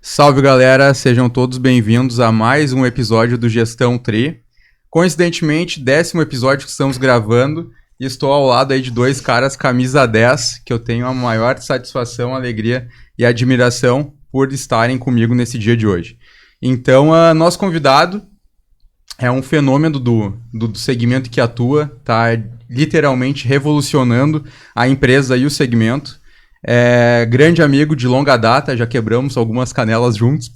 Salve galera, sejam todos bem-vindos a mais um episódio do Gestão Tri. Coincidentemente, 10º episódio que estamos gravando e estou ao lado aí de dois caras camisa 10, que eu tenho a maior satisfação, alegria e admiração por estarem comigo nesse dia de hoje. Então, nosso convidado é um fenômeno do segmento que atua, tá literalmente revolucionando a empresa e o segmento. É grande amigo de longa data, já quebramos algumas canelas juntos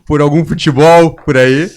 por algum futebol por aí.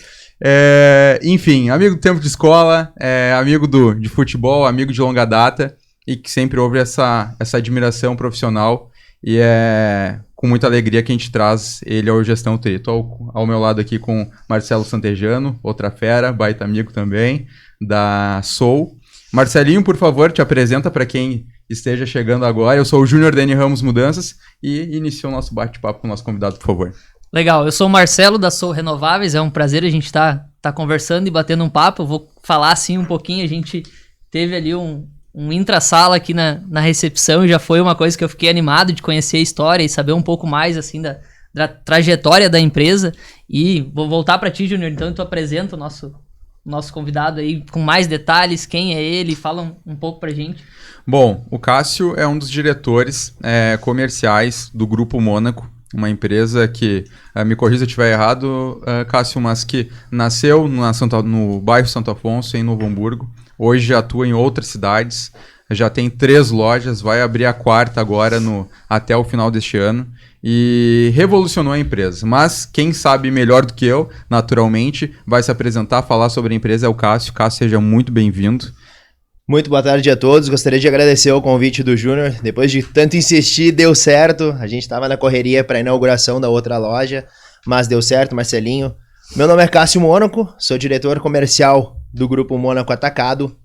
Enfim, amigo do tempo de escola, amigo de futebol, amigo de longa data e que sempre houve essa admiração profissional e é com muita alegria que a gente traz ele ao Gestão Tri. Estou ao meu lado aqui com Marcelo Santejano, outra fera, baita amigo também, da Soul. Marcelinho, por favor, te apresenta para quem esteja chegando agora. Eu sou o Júnior Dani Ramos Mudanças e inicia o nosso bate-papo com o nosso convidado, por favor. Legal, eu sou o Marcelo da Soul Renováveis, é um prazer a gente estar conversando e batendo um papo. Eu vou falar assim um pouquinho, a gente teve ali um intra-sala aqui na recepção e já foi uma coisa que eu fiquei animado de conhecer a história e saber um pouco mais assim da trajetória da empresa. E vou voltar para ti, Júnior, então tu apresenta o nosso convidado aí com mais detalhes, quem é ele, fala um pouco pra gente. Bom, o Cássio é um dos diretores comerciais do Grupo Mônaco, uma empresa que, me corrija se eu estiver errado, Cássio, mas que nasceu no bairro Santo Afonso, em Novo Hamburgo, hoje atua em outras cidades, já tem 3 lojas, vai abrir a 4ª agora até o final deste ano, e revolucionou a empresa. Mas quem sabe melhor do que eu, naturalmente, vai se apresentar, falar sobre a empresa é o Cássio. Cássio, seja muito bem-vindo. Muito boa tarde a todos, gostaria de agradecer o convite do Júnior, depois de tanto insistir, deu certo, a gente estava na correria para a inauguração da outra loja, mas deu certo, Marcelinho. Meu nome é Cássio Mônaco, sou diretor comercial do Grupo Mônaco Atacado,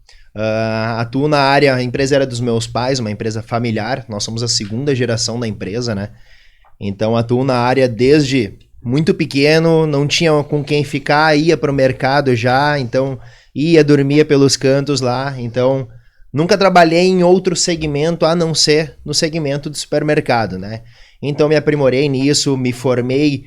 atuo na área, a empresa era dos meus pais, uma empresa familiar, nós somos a 2ª geração da empresa, né? Então atuo na área desde muito pequeno, não tinha com quem ficar, ia para o mercado já, então ia, dormia pelos cantos lá, então nunca trabalhei em outro segmento a não ser no segmento de supermercado, né? Então me aprimorei nisso, me formei,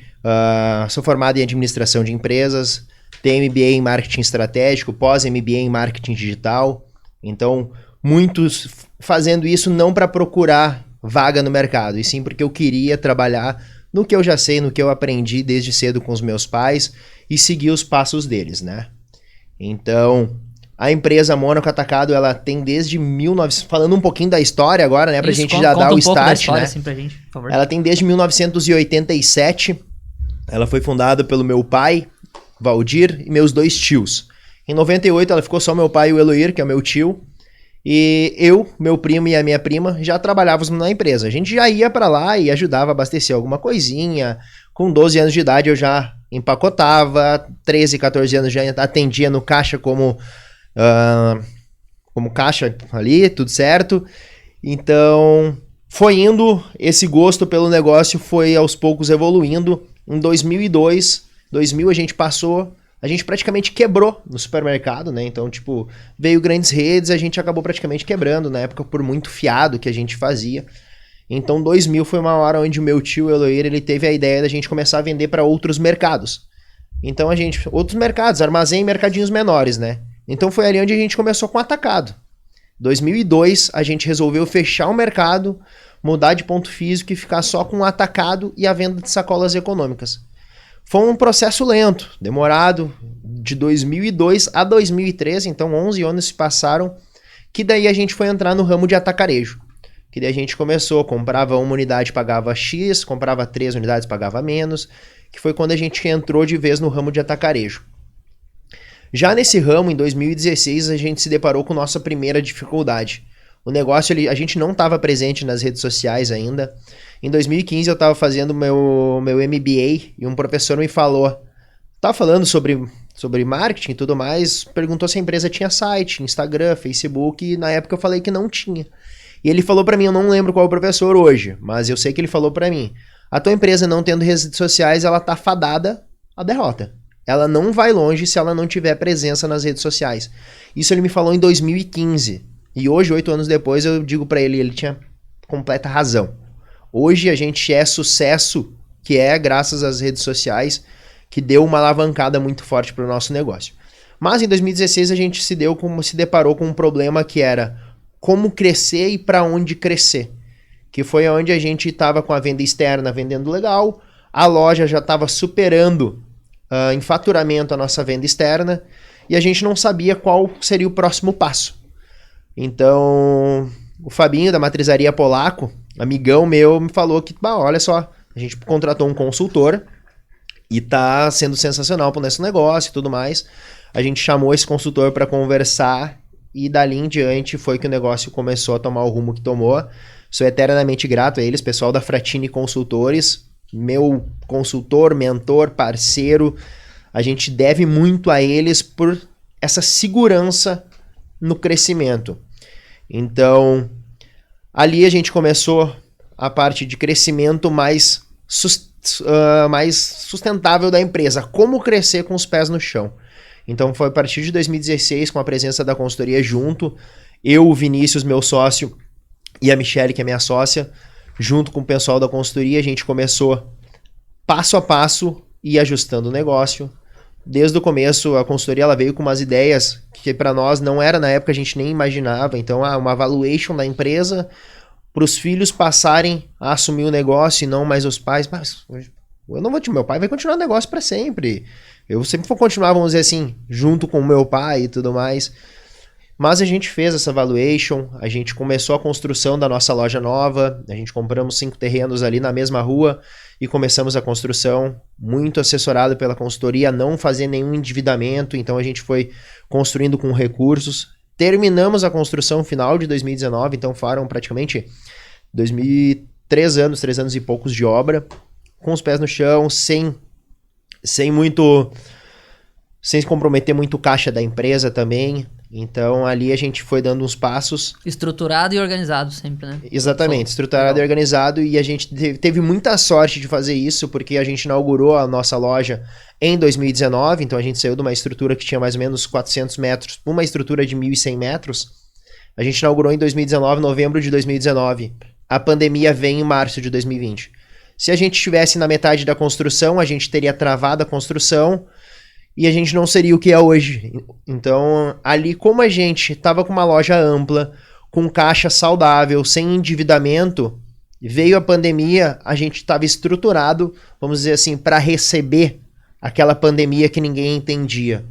sou formado em administração de empresas, tenho MBA em marketing estratégico, pós-MBA em marketing digital, então muitos fazendo isso não para procurar vaga no mercado, e sim porque eu queria trabalhar no que eu já sei, no que eu aprendi desde cedo com os meus pais e seguir os passos deles, né? Então, a empresa Mônaco Atacado, ela tem desde 1900... Falando um pouquinho da história agora, né? Pra gente já dar o start, né? Assim, pra gente, por favor. Ela tem desde 1987. Ela foi fundada pelo meu pai, Valdir, e meus 2 tios. Em 98, ela ficou só meu pai e o Eloir, que é o meu tio. E eu, meu primo e a minha prima já trabalhávamos na empresa. A gente já ia pra lá e ajudava a abastecer alguma coisinha. Com 12 anos de idade eu já empacotava, 13, 14 anos já atendia no caixa como caixa ali, tudo certo. Então, foi indo, esse gosto pelo negócio foi aos poucos evoluindo. Em 2000 a gente praticamente quebrou no supermercado, né? Então, veio grandes redes, a gente acabou praticamente quebrando, na época por muito fiado que a gente fazia. Então 2000 foi uma hora onde o meu tio Eloir, ele teve a ideia da gente começar a vender para outros mercados. Então outros mercados, armazém e mercadinhos menores, né? Então foi ali onde a gente começou com o atacado. 2002 a gente resolveu fechar o mercado, mudar de ponto físico e ficar só com o atacado e a venda de sacolas econômicas. Foi um processo lento, demorado, de 2002 a 2013, então 11 anos se passaram, que daí a gente foi entrar no ramo de atacarejo. Que daí a gente começou, comprava uma unidade, pagava X, comprava 3 unidades, pagava menos, que foi quando a gente entrou de vez no ramo de atacarejo. Já nesse ramo, em 2016, a gente se deparou com nossa primeira dificuldade. O negócio, a gente não estava presente nas redes sociais ainda. Em 2015 eu estava fazendo meu MBA e um professor me falou, estava falando sobre marketing e tudo mais, perguntou se a empresa tinha site, Instagram, Facebook, e na época eu falei que não tinha. E ele falou pra mim, eu não lembro qual é o professor hoje, mas eu sei que ele falou pra mim, a tua empresa não tendo redes sociais, ela tá fadada à derrota. Ela não vai longe se ela não tiver presença nas redes sociais. Isso ele me falou em 2015. E hoje, 8 anos depois, eu digo pra ele, ele tinha completa razão. Hoje a gente é sucesso que é graças às redes sociais, que deu uma alavancada muito forte para o nosso negócio. Mas em 2016 a gente se deparou com um problema que era como crescer e para onde crescer. Que foi onde a gente estava com a venda externa vendendo legal, a loja já estava superando em faturamento a nossa venda externa, e a gente não sabia qual seria o próximo passo. Então, o Fabinho da Matrizaria Polaco, amigão meu, me falou que, olha só, a gente contratou um consultor e tá sendo sensacional pro nosso negócio e tudo mais. A gente chamou esse consultor para conversar e dali em diante foi que o negócio começou a tomar o rumo que tomou. Sou eternamente grato a eles, pessoal da Fratini Consultores, meu consultor, mentor, parceiro. A gente deve muito a eles por essa segurança no crescimento. Então, ali a gente começou a parte de crescimento mais sustentável da empresa. Como crescer com os pés no chão. Então, foi a partir de 2016, com a presença da consultoria junto, eu, o Vinícius, meu sócio, e a Michele, que é minha sócia, junto com o pessoal da consultoria, a gente começou passo a passo e ajustando o negócio. Desde o começo, a consultoria ela veio com umas ideias que para nós não era, na época a gente nem imaginava. Então, uma valuation da empresa para os filhos passarem a assumir o negócio e não mais os pais. Mas eu não vou meu pai vai continuar o negócio para sempre. Eu sempre vou continuar, vamos dizer assim, junto com o meu pai e tudo mais. Mas a gente fez essa valuation, a gente começou a construção da nossa loja nova, a gente compramos 5 terrenos ali na mesma rua e começamos a construção, muito assessorado pela consultoria, não fazer nenhum endividamento, então a gente foi construindo com recursos. Terminamos a construção final de 2019, então foram praticamente 3 anos e poucos de obra, com os pés no chão, sem comprometer muito o caixa da empresa também. Então ali a gente foi dando uns passos. Estruturado e organizado sempre, né? Exatamente, estruturado e organizado, e a gente teve muita sorte de fazer isso, porque a gente inaugurou a nossa loja em 2019, então a gente saiu de uma estrutura que tinha mais ou menos 400 metros para uma estrutura de 1.100 metros. A gente inaugurou em 2019, novembro de 2019. A pandemia vem em março de 2020. Se a gente estivesse na metade da construção, a gente teria travado a construção, e a gente não seria o que é hoje. Então, ali, como a gente estava com uma loja ampla, com caixa saudável, sem endividamento, veio a pandemia, a gente estava estruturado, vamos dizer assim, para receber aquela pandemia que ninguém entendia.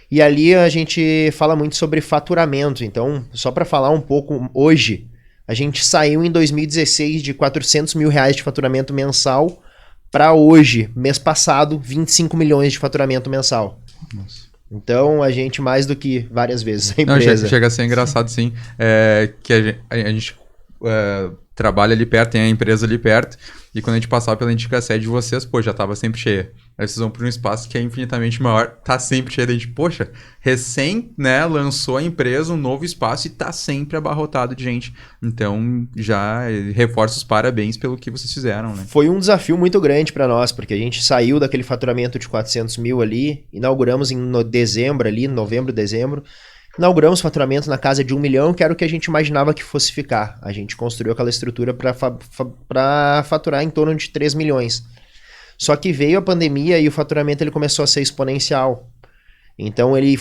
E ali a gente fala muito sobre faturamento. Então, só para falar um pouco, hoje, a gente saiu em 2016 de R$400 mil de faturamento mensal, para hoje, mês passado, 25 milhões de faturamento mensal. Nossa. Então, a gente mais do que várias vezes a empresa. Não, chega a ser engraçado, sim. Que a gente trabalha ali perto, tem a empresa ali perto, e quando a gente passava pela antiga sede de vocês, pô, já tava sempre cheia. Aí vocês vão para um espaço que é infinitamente maior, tá sempre cheio. A gente, poxa, recém, né, lançou a empresa, um novo espaço e tá sempre abarrotado de gente. Então, já reforço os parabéns pelo que vocês fizeram, né? Foi um desafio muito grande para nós, porque a gente saiu daquele faturamento de 400 mil ali, inauguramos em dezembro ali, novembro, dezembro, inauguramos faturamento na casa de 1 milhão, que era o que a gente imaginava que fosse ficar. A gente construiu aquela estrutura para faturar em torno de 3 milhões. Só que veio a pandemia e o faturamento ele começou a ser exponencial. Então ele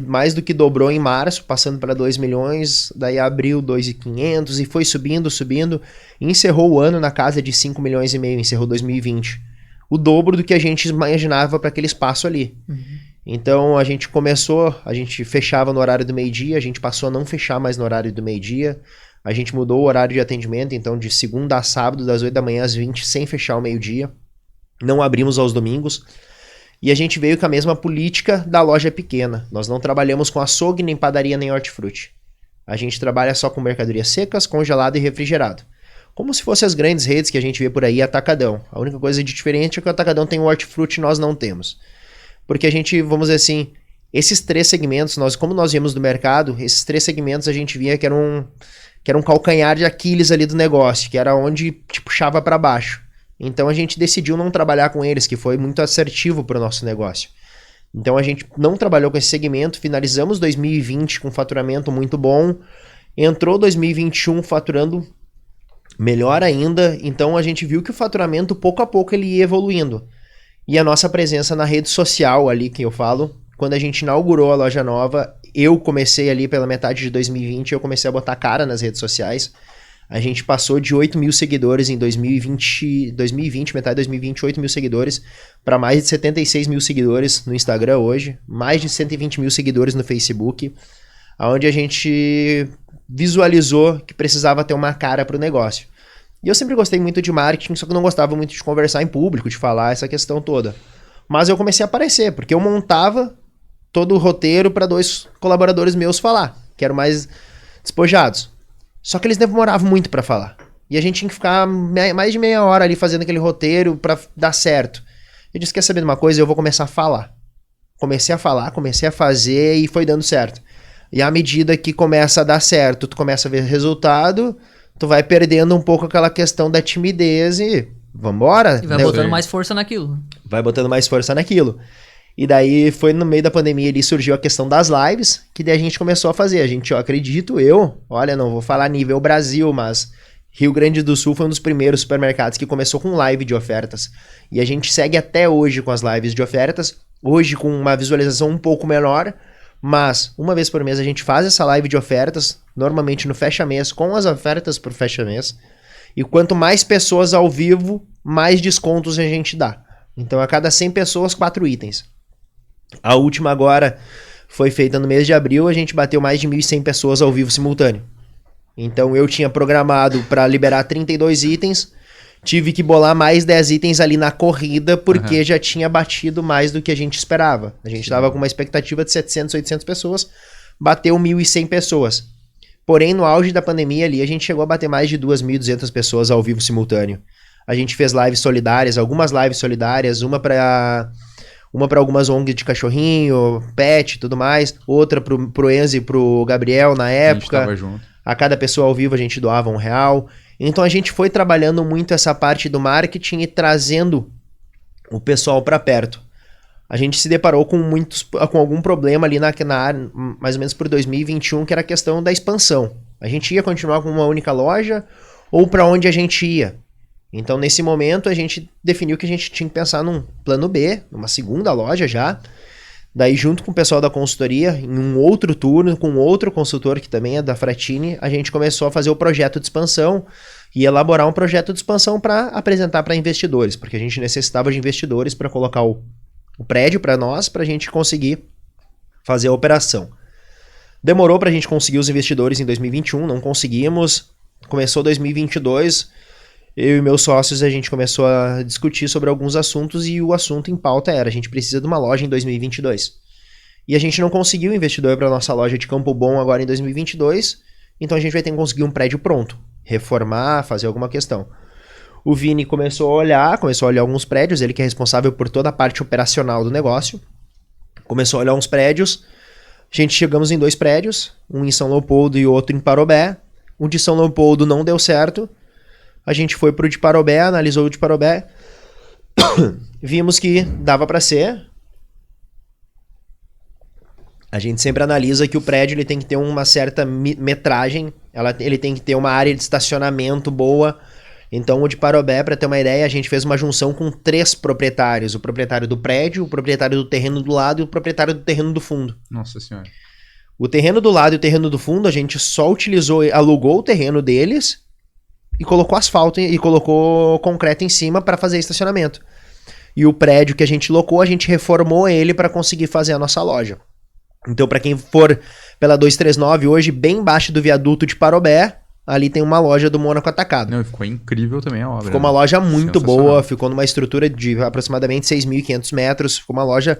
mais do que dobrou em março, passando para 2 milhões, daí abril 2.500 e foi subindo, e encerrou o ano na casa de 5 milhões e meio, encerrou 2020. O dobro do que a gente imaginava para aquele espaço ali. Uhum. Então a gente fechava no horário do meio-dia, a gente passou a não fechar mais no horário do meio-dia, a gente mudou o horário de atendimento, então de segunda a sábado, das 8 da manhã às 20, sem fechar o meio-dia. Não abrimos aos domingos. E a gente veio com a mesma política da loja pequena. Nós não trabalhamos com açougue, nem padaria, nem hortifruti. A gente trabalha só com mercadorias secas, congelado e refrigerado. Como se fossem as grandes redes que a gente vê por aí, atacadão. A única coisa de diferente é que o atacadão tem o hortifruti e nós não temos. Porque a gente, vamos dizer assim, esses 3 segmentos, como nós viemos do mercado, esses 3 segmentos a gente via que era um calcanhar de Aquiles ali do negócio, que era onde te puxava para baixo. Então a gente decidiu não trabalhar com eles, que foi muito assertivo para o nosso negócio. Então a gente não trabalhou com esse segmento, finalizamos 2020 com faturamento muito bom, entrou 2021 faturando melhor ainda. Então a gente viu que o faturamento pouco a pouco ele ia evoluindo. E a nossa presença na rede social ali, que eu falo, quando a gente inaugurou a loja nova, eu comecei ali pela metade de 2020, eu comecei a botar cara nas redes sociais. A gente passou de 8 mil seguidores em 2020, metade de 2020, 8 mil seguidores, para mais de 76 mil seguidores no Instagram hoje, mais de 120 mil seguidores no Facebook, onde a gente visualizou que precisava ter uma cara para o negócio. E eu sempre gostei muito de marketing, só que não gostava muito de conversar em público, de falar essa questão toda. Mas eu comecei a aparecer, porque eu montava todo o roteiro para 2 colaboradores meus falar, que eram mais despojados. Só que eles demoravam muito pra falar. E a gente tinha que ficar mais de meia hora ali fazendo aquele roteiro pra dar certo. Eu disse, quer saber de uma coisa? Eu vou começar a falar. Comecei a falar, comecei a fazer e foi dando certo. E à medida que começa a dar certo, tu começa a ver resultado, tu vai perdendo um pouco aquela questão da timidez e vambora. E vai botando mais força naquilo. Vai botando mais força naquilo. E daí foi no meio da pandemia ali surgiu a questão das lives, que daí a gente começou a fazer. A gente, olha, não vou falar nível Brasil, mas Rio Grande do Sul foi um dos primeiros supermercados que começou com live de ofertas. E a gente segue até hoje com as lives de ofertas, hoje com uma visualização um pouco menor, mas uma vez por mês a gente faz essa live de ofertas, normalmente no fecha-mês, com as ofertas por fecha-mês. E quanto mais pessoas ao vivo, mais descontos a gente dá. Então a cada 100 pessoas, 4 itens. A última agora foi feita no mês de abril, a gente bateu mais de 1.100 pessoas ao vivo simultâneo. Então eu tinha programado para liberar 32 itens, tive que bolar mais 10 itens ali na corrida, porque já tinha batido mais do que a gente esperava. A gente estava com uma expectativa de 700, 800 pessoas, bateu 1.100 pessoas. Porém, no auge da pandemia ali, a gente chegou a bater mais de 2.200 pessoas ao vivo simultâneo. A gente fez lives solidárias, algumas lives solidárias, uma para algumas ONGs de cachorrinho, pet e tudo mais, outra pro Enzo e pro Gabriel na época. A gente tava junto. A cada pessoa ao vivo a gente doava R$1. Então a gente foi trabalhando muito essa parte do marketing e trazendo o pessoal para perto. A gente se deparou com algum problema ali na área, mais ou menos por 2021, que era a questão da expansão. A gente ia continuar com uma única loja ou para onde a gente ia? Então, nesse momento, a gente definiu que a gente tinha que pensar num plano B, numa segunda loja já. Daí, junto com o pessoal da consultoria, em um outro turno, com outro consultor que também é da Fratini, a gente começou a fazer o projeto de expansão e elaborar um projeto de expansão para apresentar para investidores, porque a gente necessitava de investidores para colocar o prédio para nós, para a gente conseguir fazer a operação. Demorou para a gente conseguir os investidores em 2021, não conseguimos. Começou 2022... Eu e meus sócios, a gente começou a discutir sobre alguns assuntos e o assunto em pauta era, a gente precisa de uma loja em 2022. E a gente não conseguiu investidor para nossa loja de Campo Bom agora em 2022, então a gente vai ter que conseguir um prédio pronto, reformar, fazer alguma questão. O Vini começou a olhar alguns prédios, ele que é responsável por toda a parte operacional do negócio, começou a olhar uns prédios, a gente chegamos em 2 prédios, um em São Leopoldo e outro em Parobé. O de São Leopoldo não deu certo. A gente foi pro de Parobé, analisou o de Parobé, vimos que dava para ser. A gente sempre analisa que o prédio ele tem que ter uma certa metragem, ele tem que ter uma área de estacionamento boa. Então o de Parobé, para ter uma ideia, a gente fez uma junção com 3 proprietários. O proprietário do prédio, o proprietário do terreno do lado e o proprietário do terreno do fundo. Nossa senhora. O terreno do lado e o terreno do fundo, a gente só alugou o terreno deles e colocou asfalto e colocou concreto em cima para fazer estacionamento. E o prédio que a gente locou, a gente reformou ele para conseguir fazer a nossa loja. Então, para quem for pela 239 hoje, bem embaixo do viaduto de Parobé, ali tem uma loja do Mônaco Atacado. Não, ficou incrível também a obra. Ficou uma loja muito boa, ficou numa estrutura de aproximadamente 6.500 metros, ficou uma loja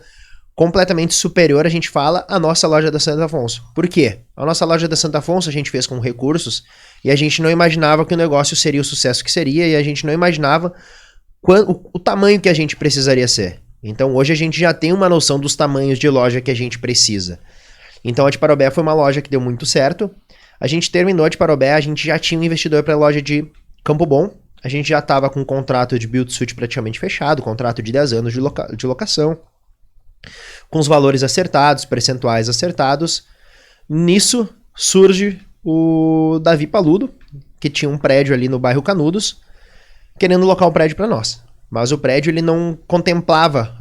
completamente superior, a gente fala, à nossa loja da Santo Afonso. Por quê? A nossa loja da Santo Afonso a gente fez com recursos e a gente não imaginava que o negócio seria o sucesso que seria e a gente não imaginava o tamanho que a gente precisaria ser. Então hoje a gente já tem uma noção dos tamanhos de loja que a gente precisa. Então a de Parobé foi uma loja que deu muito certo. A gente terminou a de Parobé, a gente já tinha um investidor para a loja de Campo Bom. A gente já estava com um contrato de build-to-suit praticamente fechado, contrato de 10 anos de locação, com os valores acertados, percentuais acertados. Nisso surge o Davi Paludo, que tinha um prédio ali no bairro Canudos, querendo locar um prédio para nós. Mas o prédio ele não contemplava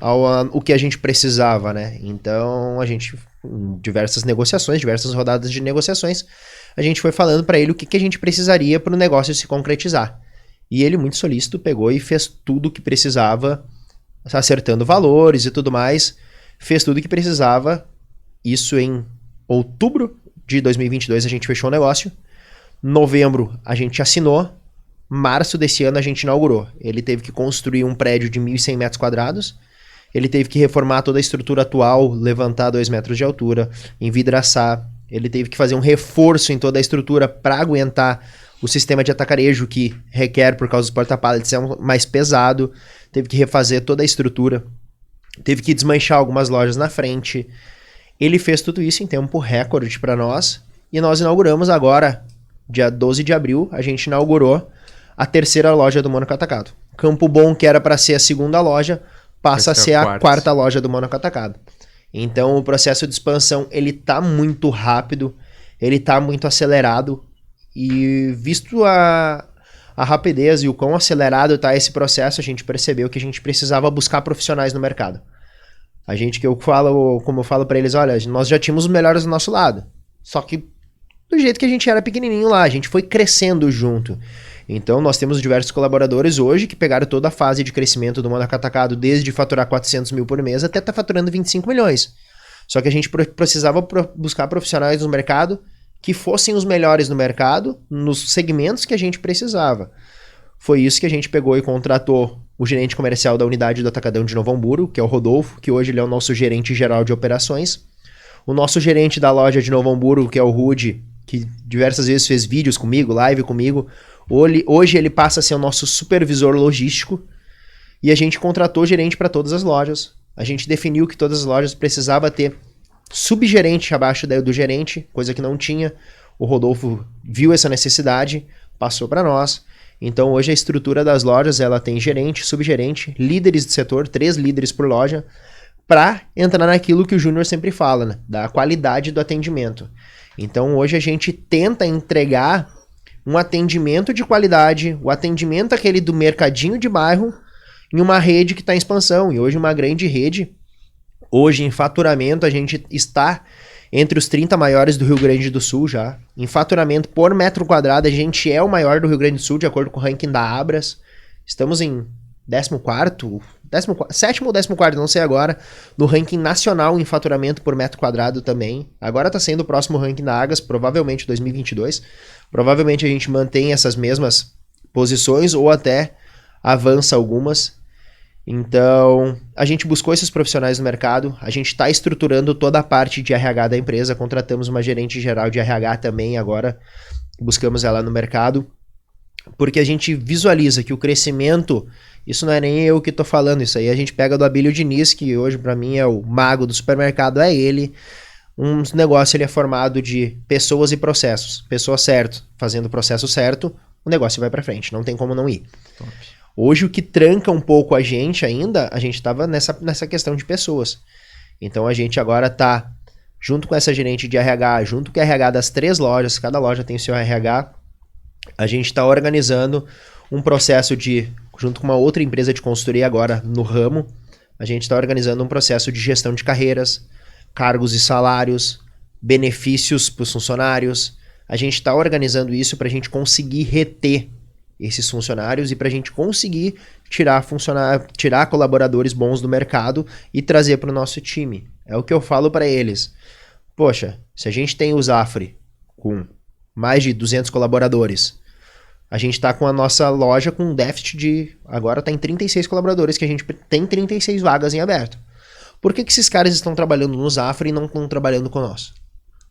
o que a gente precisava, né? Então a gente, em diversas negociações, diversas rodadas de negociações, a gente foi falando para ele o que a gente precisaria para o negócio se concretizar. E ele, muito solícito, pegou e fez tudo o que precisava, acertando valores e tudo mais, fez tudo o que precisava. Isso em outubro de 2022 a gente fechou o negócio, novembro a gente assinou, março desse ano a gente inaugurou. Ele teve que construir um prédio de 1.100 metros quadrados, ele teve que reformar toda a estrutura atual, levantar 2 metros de altura, envidraçar, ele teve que fazer um reforço em toda a estrutura para aguentar o sistema de atacarejo que requer, por causa dos porta-pallets, é mais pesado, teve que refazer toda a estrutura, teve que desmanchar algumas lojas na frente. Ele fez tudo isso em tempo recorde para nós, e nós inauguramos agora, dia 12 de abril, a gente inaugurou a 3ª loja do Mônaco Atacado. Campo Bom, que era para ser a 2ª loja, passa a ser a 4ª loja do Mônaco Atacado. Então o processo de expansão ele tá muito rápido, ele tá muito acelerado, e visto a rapidez e o quão acelerado tá esse processo, a gente percebeu que a gente precisava buscar profissionais no mercado. A gente, como eu falo para eles, olha, nós já tínhamos os melhores do nosso lado, só que do jeito que a gente era pequenininho lá, a gente foi crescendo junto. Então nós temos diversos colaboradores hoje que pegaram toda a fase de crescimento do Mônaco Atacado, desde faturar 400 mil por mês até estar faturando 25 milhões. Só que a gente precisava buscar profissionais no mercado que fossem os melhores no mercado, nos segmentos que a gente precisava. Foi isso que a gente pegou e contratou o gerente comercial da unidade do Atacadão de Novo Hamburgo, que é o Rodolfo, que hoje ele é o nosso gerente geral de operações. O nosso gerente da loja de Novo Hamburgo, que é o Rudy, que diversas vezes fez vídeos comigo, live comigo. Hoje ele passa a ser o nosso supervisor logístico, e a gente contratou gerente para todas as lojas. A gente definiu que todas as lojas precisavam ter subgerente abaixo do gerente, coisa que não tinha. O Rodolfo viu essa necessidade, passou para nós. Então hoje a estrutura das lojas ela tem gerente, subgerente, líderes de setor, 3 líderes por loja, para entrar naquilo que o Júnior sempre fala, né? Da qualidade do atendimento. Então hoje a gente tenta entregar um atendimento de qualidade, o atendimento aquele do mercadinho de bairro, em uma rede que está em expansão. E hoje uma grande rede, hoje em faturamento a gente está entre os 30 maiores do Rio Grande do Sul já. Em faturamento por metro quadrado a gente é o maior do Rio Grande do Sul, de acordo com o ranking da Abras. Estamos em 14º, 7º ou 14º, não sei agora, no ranking nacional em faturamento por metro quadrado também. Agora está sendo o próximo ranking da Agas, provavelmente 2022. Provavelmente a gente mantém essas mesmas posições ou até avança algumas. Então, a gente buscou esses profissionais no mercado, a gente está estruturando toda a parte de RH da empresa, contratamos uma gerente geral de RH também agora, buscamos ela no mercado, porque a gente visualiza que o crescimento, isso não é nem eu que estou falando, isso aí a gente pega do Abílio Diniz, que hoje para mim é o mago do supermercado, é ele. Um negócio ele é formado de pessoas e processos. Pessoa certa, fazendo o processo certo, o negócio vai para frente, não tem como não ir. Top. Hoje o que tranca um pouco a gente ainda, a gente estava nessa questão de pessoas. Então a gente agora está junto com essa gerente de RH, junto com a RH das 3 lojas, cada loja tem o seu RH, a gente está organizando um processo junto com uma outra empresa de consultoria agora no ramo, a gente está organizando um processo de gestão de carreiras, cargos e salários, benefícios para os funcionários. A gente está organizando isso para a gente conseguir reter esses funcionários e para a gente conseguir tirar colaboradores bons do mercado e trazer para o nosso time. É o que eu falo para eles. Poxa, se a gente tem o Zafre com mais de 200 colaboradores, a gente está com a nossa loja com um déficit de... Agora está em 36 colaboradores, que a gente tem 36 vagas em aberto. Por que esses caras estão trabalhando no Zafre e não estão trabalhando conosco?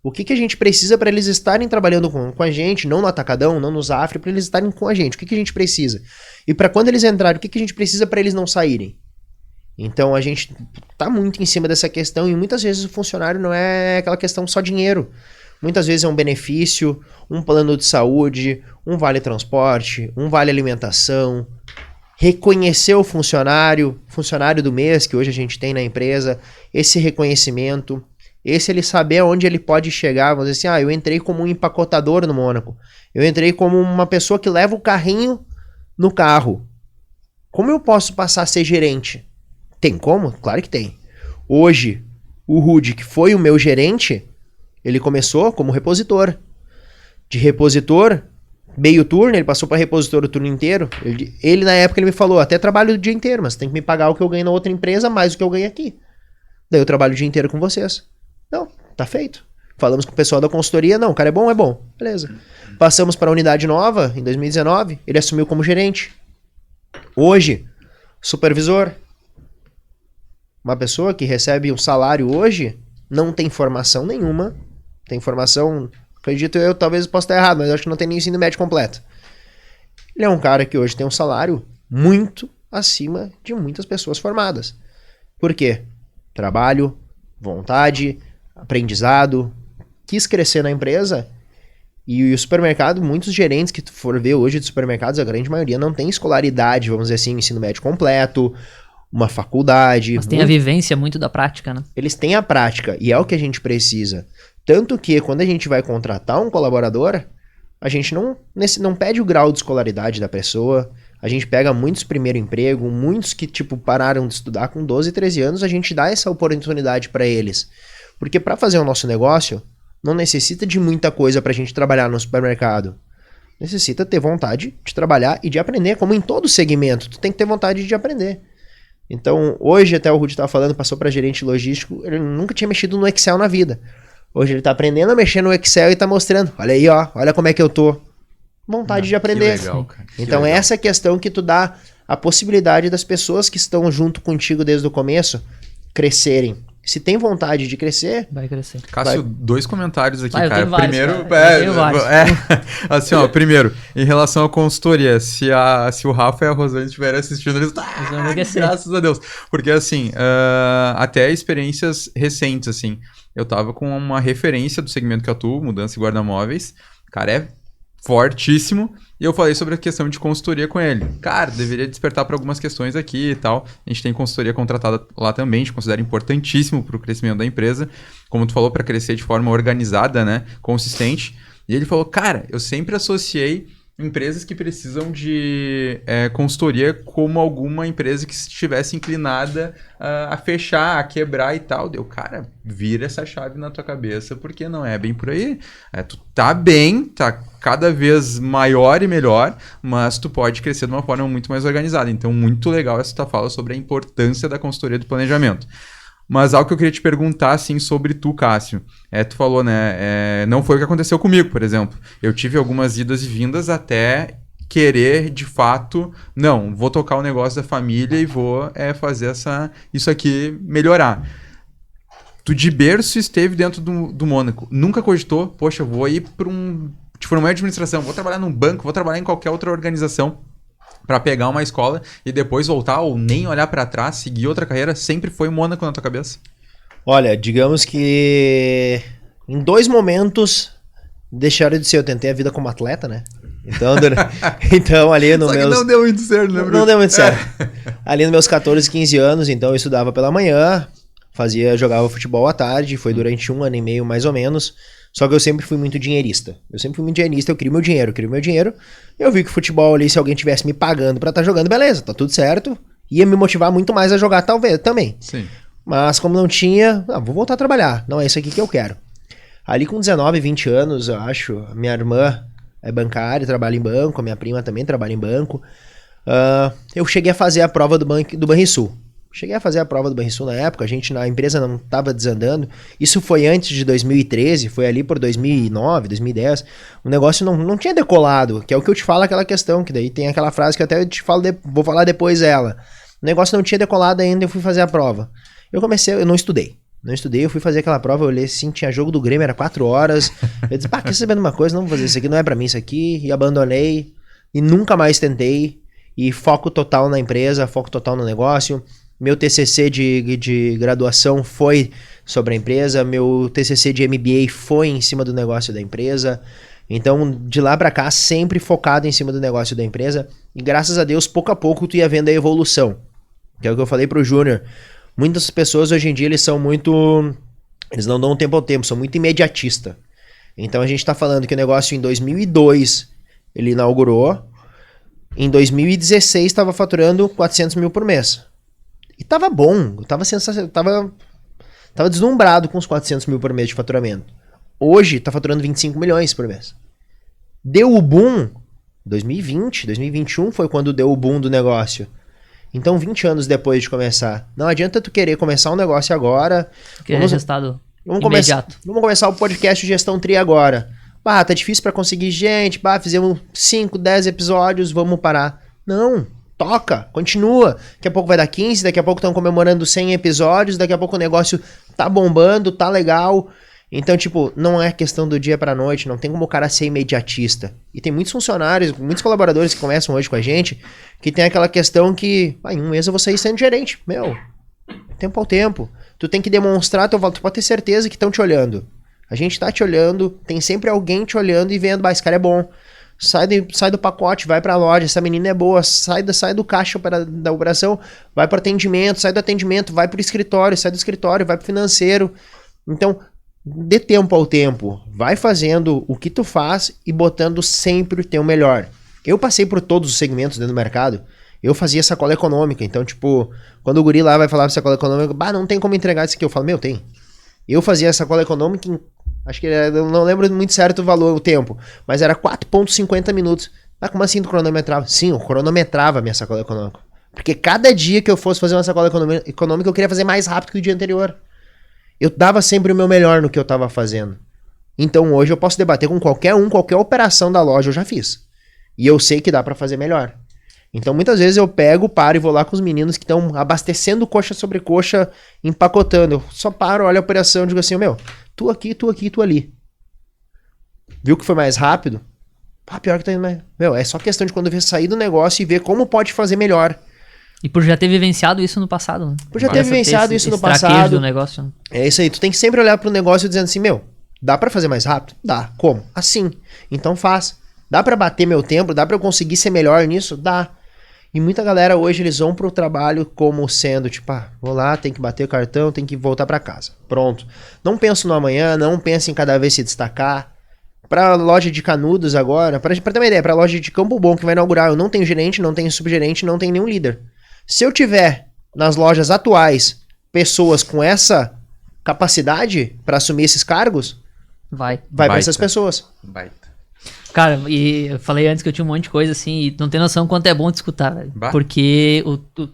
O que a gente precisa para eles estarem trabalhando com a gente, não no Atacadão, não no Zafre, para eles estarem com a gente? O que a gente precisa? E para quando eles entrarem, o que a gente precisa para eles não saírem? Então a gente tá muito em cima dessa questão e muitas vezes o funcionário não é aquela questão só dinheiro. Muitas vezes é um benefício, um plano de saúde, um vale transporte, um vale alimentação. Reconhecer o funcionário do mês que hoje a gente tem na empresa, esse reconhecimento, Esse ele saber onde ele pode chegar. Vamos dizer assim, eu entrei como um empacotador no Mônaco. Eu entrei como uma pessoa que leva o carrinho no carro. Como eu posso passar a ser gerente? Tem como? Claro que tem. Hoje, o Rudy, que foi o meu gerente, ele começou como repositor. De repositor, meio turno, ele passou para repositor o turno inteiro. Ele, na época, ele me falou, até trabalho o dia inteiro, mas tem que me pagar o que eu ganho na outra empresa, mais o que eu ganho aqui. Daí eu trabalho o dia inteiro com vocês. Não, tá feito. Falamos com o pessoal da consultoria, não, o cara é bom, beleza. Passamos para a unidade nova, em 2019, ele assumiu como gerente. Hoje, supervisor. Uma pessoa que recebe um salário hoje, não tem formação nenhuma, tem formação, acredito eu, talvez possa estar errado, mas eu acho que não tem nem ensino médio completo. Ele é um cara que hoje tem um salário muito acima de muitas pessoas formadas. Por quê? Trabalho, vontade, aprendizado, quis crescer na empresa. E o supermercado, muitos gerentes que tu for ver hoje de supermercados, a grande maioria não tem escolaridade, vamos dizer assim, ensino médio completo, uma faculdade. Mas tem a vivência muito da prática, né? Eles têm a prática e é o que a gente precisa. Tanto que quando a gente vai contratar um colaborador, a gente não pede o grau de escolaridade da pessoa. A gente pega muitos primeiro emprego, muitos que pararam de estudar com 12, 13 anos, a gente dá essa oportunidade para eles. Porque para fazer o nosso negócio, não necessita de muita coisa pra gente trabalhar no supermercado. Necessita ter vontade de trabalhar e de aprender, como em todo segmento, tu tem que ter vontade de aprender. Então, hoje até o Rudy estava falando, passou para gerente logístico, ele nunca tinha mexido no Excel na vida. Hoje ele tá aprendendo a mexer no Excel e tá mostrando, olha aí, ó, olha como é que eu tô. Vontade de aprender. Que legal, cara. Então essa é a questão que tu dá a possibilidade das pessoas que estão junto contigo desde o começo crescerem. Se tem vontade de crescer, vai crescer. Cássio, dois comentários aqui, eu cara. tenho vários, Primeiro, cara. Eu tenho vários. assim, ó, primeiro, em relação à consultoria, se o Rafa e a Rosane estiverem assistindo, eles graças a Deus. Porque, assim, até experiências recentes, assim, eu tava com uma referência do segmento que eu atuo, mudança e guarda-móveis, o cara é fortíssimo, e eu falei sobre a questão de consultoria com ele. Cara, deveria despertar para algumas questões aqui e tal. A gente tem consultoria contratada lá também, a gente considera importantíssimo para o crescimento da empresa. Como tu falou, para crescer de forma organizada, né, consistente. E ele falou, cara, eu sempre associei empresas que precisam de consultoria como alguma empresa que estivesse inclinada a fechar, a quebrar e tal. Deu, cara, vira essa chave na tua cabeça, porque não é bem por aí. Tu tá bem, tá cada vez maior e melhor, mas tu pode crescer de uma forma muito mais organizada. Então, muito legal essa tua fala sobre a importância da consultoria do planejamento. Mas algo que eu queria te perguntar, assim, sobre tu, Cássio. Tu falou, né? Não foi o que aconteceu comigo, por exemplo. Eu tive algumas idas e vindas até querer, de fato, não, vou tocar o negócio da família e vou fazer isso aqui melhorar. Tu de berço esteve dentro do Mônaco. Nunca cogitou, poxa, eu vou ir para de forma de administração, vou trabalhar num banco, vou trabalhar em qualquer outra organização para pegar uma escola e depois voltar ou nem olhar para trás, seguir outra carreira, sempre foi Mônaco na tua cabeça? Olha, digamos que em 2 momentos deixaram de ser. Eu tentei a vida como atleta, né? Então ali no meus... não deu muito certo, né? Não deu muito certo. Ali nos meus 14, 15 anos, então eu estudava pela manhã, jogava futebol à tarde, foi durante 1 ano e meio mais ou menos. Só que eu sempre fui muito dinheirista. Eu queria meu dinheiro. Eu vi que o futebol ali, se alguém tivesse me pagando pra estar jogando, beleza, tá tudo certo. Ia me motivar muito mais a jogar, talvez, também. Sim. Mas como não tinha, vou voltar a trabalhar. Não é isso aqui que eu quero. Ali com 19, 20 anos, eu acho, minha irmã é bancária, trabalha em banco, a minha prima também trabalha em banco. Eu cheguei a fazer a prova do Banrisul. Cheguei a fazer a prova do Banrisul na época, a empresa não estava desandando. Isso foi antes de 2013, foi ali por 2009, 2010. O negócio não tinha decolado, que é o que eu te falo, aquela questão, que daí tem aquela frase que até eu te falo, vou falar depois dela. O negócio não tinha decolado ainda, eu fui fazer a prova. Eu não estudei, eu fui fazer aquela prova, eu olhei assim, tinha jogo do Grêmio, era 4 horas. Eu disse, quer saber de uma coisa, não vou fazer isso aqui, não é pra mim isso aqui. E abandonei, e nunca mais tentei. E foco total na empresa, foco total no negócio. Meu TCC de graduação foi sobre a empresa, meu TCC de MBA foi em cima do negócio da empresa. Então, de lá pra cá, sempre focado em cima do negócio da empresa. E graças a Deus, pouco a pouco, tu ia vendo a evolução. Que é o que eu falei pro Júnior. Muitas pessoas hoje em dia, eles são muito Eles não dão tempo ao tempo, são muito imediatista. Então a gente tá falando que o negócio em 2002 ele inaugurou, em 2016 estava faturando 400 mil por mês. E tava bom, tava sensacional, tava deslumbrado com os 400 mil por mês de faturamento. Hoje tá faturando 25 milhões por mês. Deu o boom, 2020, 2021 foi quando deu o boom do negócio. Então 20 anos depois de começar. Não adianta tu querer começar um negócio agora. Querer resultado Vamos imediato. começar o podcast Gestão Tri agora. Bah, tá difícil pra conseguir gente. Bah, fizemos 5, 10 episódios, vamos parar. Não, toca, continua. Daqui a pouco vai dar 15, daqui a pouco estão comemorando 100 episódios, daqui a pouco o negócio tá bombando, tá legal. Então, tipo, não é questão do dia pra noite, não tem como o cara ser imediatista. E tem muitos funcionários, muitos colaboradores que começam hoje com a gente, que tem aquela questão que, em um mês eu vou sair sendo gerente. Meu, tempo ao tempo. Tu tem que demonstrar teu valor, tu pode ter certeza que estão te olhando. A gente tá te olhando, tem sempre alguém te olhando e vendo, esse cara é bom. Sai do pacote, vai pra loja, essa menina é boa, sai do caixa da operação, vai pro atendimento, sai do atendimento, vai pro escritório, sai do escritório, vai pro financeiro. Então, dê tempo ao tempo, vai fazendo o que tu faz e botando sempre o teu melhor. Eu passei por todos os segmentos dentro do mercado, eu fazia sacola econômica, então tipo, quando o guri lá vai falar pra sacola econômica, não tem como entregar isso aqui, eu falo, tem. Eu fazia sacola econômica em, acho que eu não lembro muito certo o valor, o tempo, mas era 4,50 minutos. Como assim tu cronometrava? Sim, eu cronometrava a minha sacola econômica. Porque cada dia que eu fosse fazer uma sacola econômica, eu queria fazer mais rápido que o dia anterior. Eu dava sempre o meu melhor no que eu tava fazendo. Então hoje eu posso debater com qualquer qualquer operação da loja eu já fiz. E eu sei que dá pra fazer melhor. Então muitas vezes eu paro e vou lá com os meninos que estão abastecendo coxa sobre coxa, empacotando. Eu só paro, olho a operação e digo assim, tu aqui, tu ali. Viu que foi mais rápido? Pior que tá indo mais... é só questão de quando eu sair do negócio e ver como pode fazer melhor. E por já ter vivenciado isso no passado, né? Por já ter vivenciado isso no passado. Do negócio, né? É isso aí, tu tem que sempre olhar pro negócio dizendo assim, dá pra fazer mais rápido? Dá. Como? Assim. Então faz. Dá pra bater meu tempo? Dá pra eu conseguir ser melhor nisso? Dá. E muita galera hoje, eles vão pro trabalho como sendo, tipo, vou lá, tem que bater o cartão, tem que voltar pra casa. Pronto. Não penso no amanhã, não penso em cada vez se destacar. Pra loja de Canudos agora, pra ter uma ideia, pra loja de Campo Bom que vai inaugurar, eu não tenho gerente, não tenho subgerente, não tenho nenhum líder. Se eu tiver nas lojas atuais pessoas com essa capacidade pra assumir esses cargos, vai pra essas pessoas. Cara, e eu falei antes que eu tinha um monte de coisa assim, e não tem noção quanto é bom te escutar, velho. Porque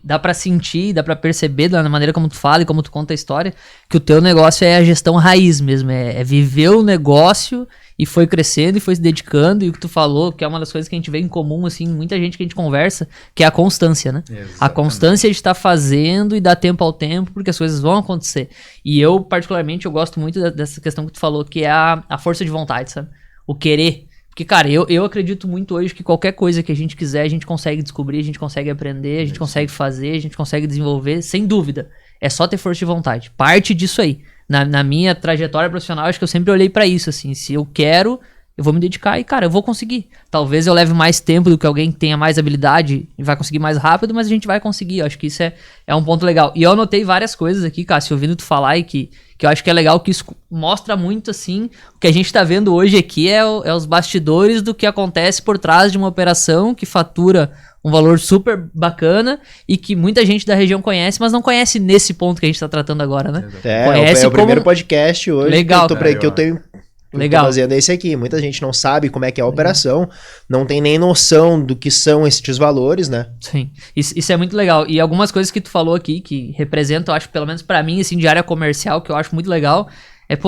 dá pra sentir, dá pra perceber na maneira como tu fala e como tu conta a história, que o teu negócio é a gestão raiz mesmo, é viver o negócio e foi crescendo e foi se dedicando, e o que tu falou, que é uma das coisas que a gente vê em comum, assim, muita gente que a gente conversa, que é a constância, né? Exatamente. A constância de estar fazendo e dar tempo ao tempo, porque as coisas vão acontecer. E eu, particularmente, eu gosto muito dessa questão que tu falou, que é a força de vontade, sabe? O querer. Porque, cara, eu acredito muito hoje que qualquer coisa que a gente quiser, a gente consegue descobrir, a gente consegue aprender, a gente consegue fazer, a gente consegue desenvolver, sem dúvida. É só ter força de vontade. Parte disso aí. Na minha trajetória profissional, acho que eu sempre olhei pra isso, assim. Se eu quero, eu vou me dedicar e, cara, eu vou conseguir. Talvez eu leve mais tempo do que alguém que tenha mais habilidade e vai conseguir mais rápido, mas a gente vai conseguir. Eu acho que isso é um ponto legal. E eu anotei várias coisas aqui, Cássio, ouvindo tu falar e que eu acho que é legal, que isso mostra muito, assim, o que a gente tá vendo hoje aqui é os bastidores do que acontece por trás de uma operação que fatura um valor super bacana e que muita gente da região conhece, mas não conhece nesse ponto que a gente tá tratando agora, né? É o primeiro podcast hoje legal, que eu tenho... Legal. Tô fazendo esse aqui. Muita gente não sabe como é que é a operação, não tem nem noção do que são esses valores, né? Sim, isso é muito legal. E algumas coisas que tu falou aqui, que representam, acho, pelo menos pra mim, assim, de área comercial, que eu acho muito legal,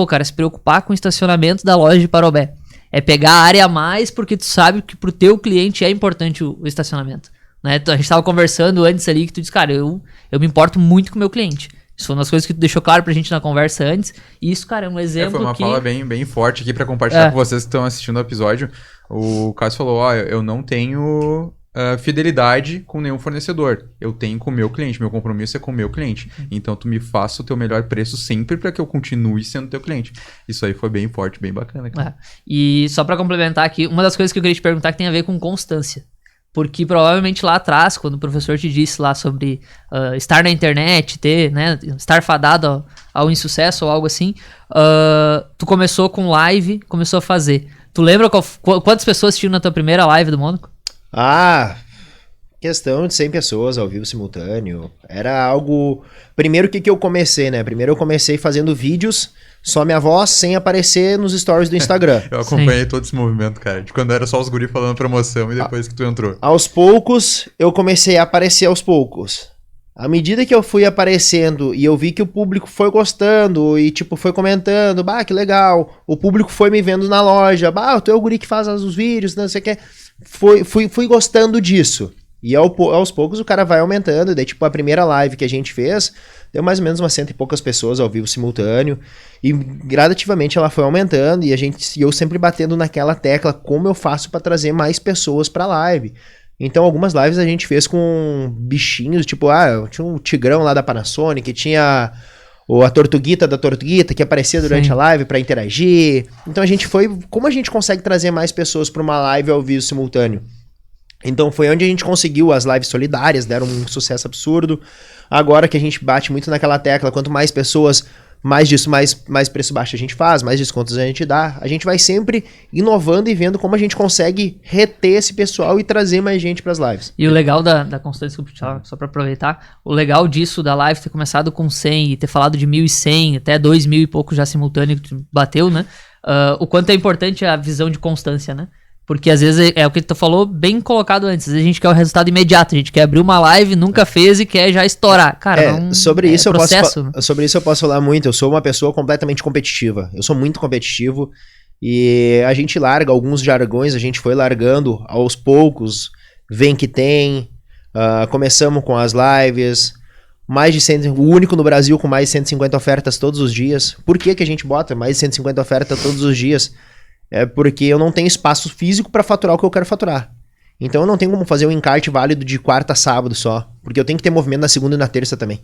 cara, se preocupar com o estacionamento da loja de Parobé. É pegar a área a mais, porque tu sabe que pro teu cliente é importante o estacionamento, né? A gente tava conversando antes ali, que tu disse, cara, eu me importo muito com o meu cliente. Isso foi uma das coisas que tu deixou claro pra gente na conversa antes. E isso, cara, é um exemplo foi uma fala bem forte aqui pra compartilhar com vocês que estão assistindo o episódio. O Cássio falou, eu não tenho fidelidade com nenhum fornecedor. Eu tenho com o meu cliente. Meu compromisso é com o meu cliente. Então, tu me faça o teu melhor preço sempre pra que eu continue sendo teu cliente. Isso aí foi bem forte, bem bacana. Cara. E só pra complementar aqui, uma das coisas que eu queria te perguntar que tem a ver com constância. Porque provavelmente lá atrás, quando o professor te disse lá sobre estar na internet, né, estar fadado ao insucesso ou algo assim, tu começou com live, começou a fazer. Tu lembra quantas pessoas tinham na tua primeira live do Mônaco? Questão de 100 pessoas ao vivo simultâneo. Era algo... Primeiro, o que eu comecei, né? Primeiro eu comecei fazendo vídeos, só minha voz, sem aparecer nos stories do Instagram. Eu acompanhei todo esse movimento, cara. De quando era só os guri falando promoção e depois que tu entrou. Aos poucos, eu comecei a aparecer aos poucos. À medida que eu fui aparecendo e eu vi que o público foi gostando e, tipo, foi comentando, que legal. O público foi me vendo na loja, tu é o guri que faz os vídeos, não sei o que. Fui gostando disso. E aos poucos o cara vai aumentando. Daí, tipo, a primeira live que a gente fez, deu mais ou menos umas 100 e poucas pessoas ao vivo simultâneo. E gradativamente ela foi aumentando e eu sempre batendo naquela tecla, como eu faço para trazer mais pessoas pra live. Então, algumas lives a gente fez com bichinhos, tipo, tinha um tigrão lá da Panasonic, tinha a tortuguita da tortuguita que aparecia durante a live pra interagir. Então como a gente consegue trazer mais pessoas pra uma live ao vivo simultâneo? Então foi onde a gente conseguiu as lives solidárias, deram um sucesso absurdo. Agora que a gente bate muito naquela tecla, quanto mais pessoas, mais disso, mais preço baixo a gente faz, mais descontos a gente dá. A gente vai sempre inovando e vendo como a gente consegue reter esse pessoal e trazer mais gente pras lives. E o legal da constância, só pra aproveitar, o legal disso da live ter começado com 100 e ter falado de 1.100, até 2.000 e pouco já simultâneo que bateu, né? O quanto é importante a visão de constância, né? Porque às vezes é o que tu falou, bem colocado antes. Às vezes a gente quer o resultado imediato. A gente quer abrir uma live, nunca fez e quer já estourar. Cara, sobre isso processo. Sobre isso eu posso falar muito. Eu sou uma pessoa completamente competitiva. Eu sou muito competitivo. E a gente larga alguns jargões, a gente foi largando aos poucos. Vem que tem. Começamos com as lives. O único no Brasil com mais de 150 ofertas todos os dias. Por que a gente bota mais de 150 ofertas todos os dias? É porque eu não tenho espaço físico para faturar o que eu quero faturar. Então eu não tenho como fazer um encarte válido de quarta a sábado só. Porque eu tenho que ter movimento na segunda e na terça também.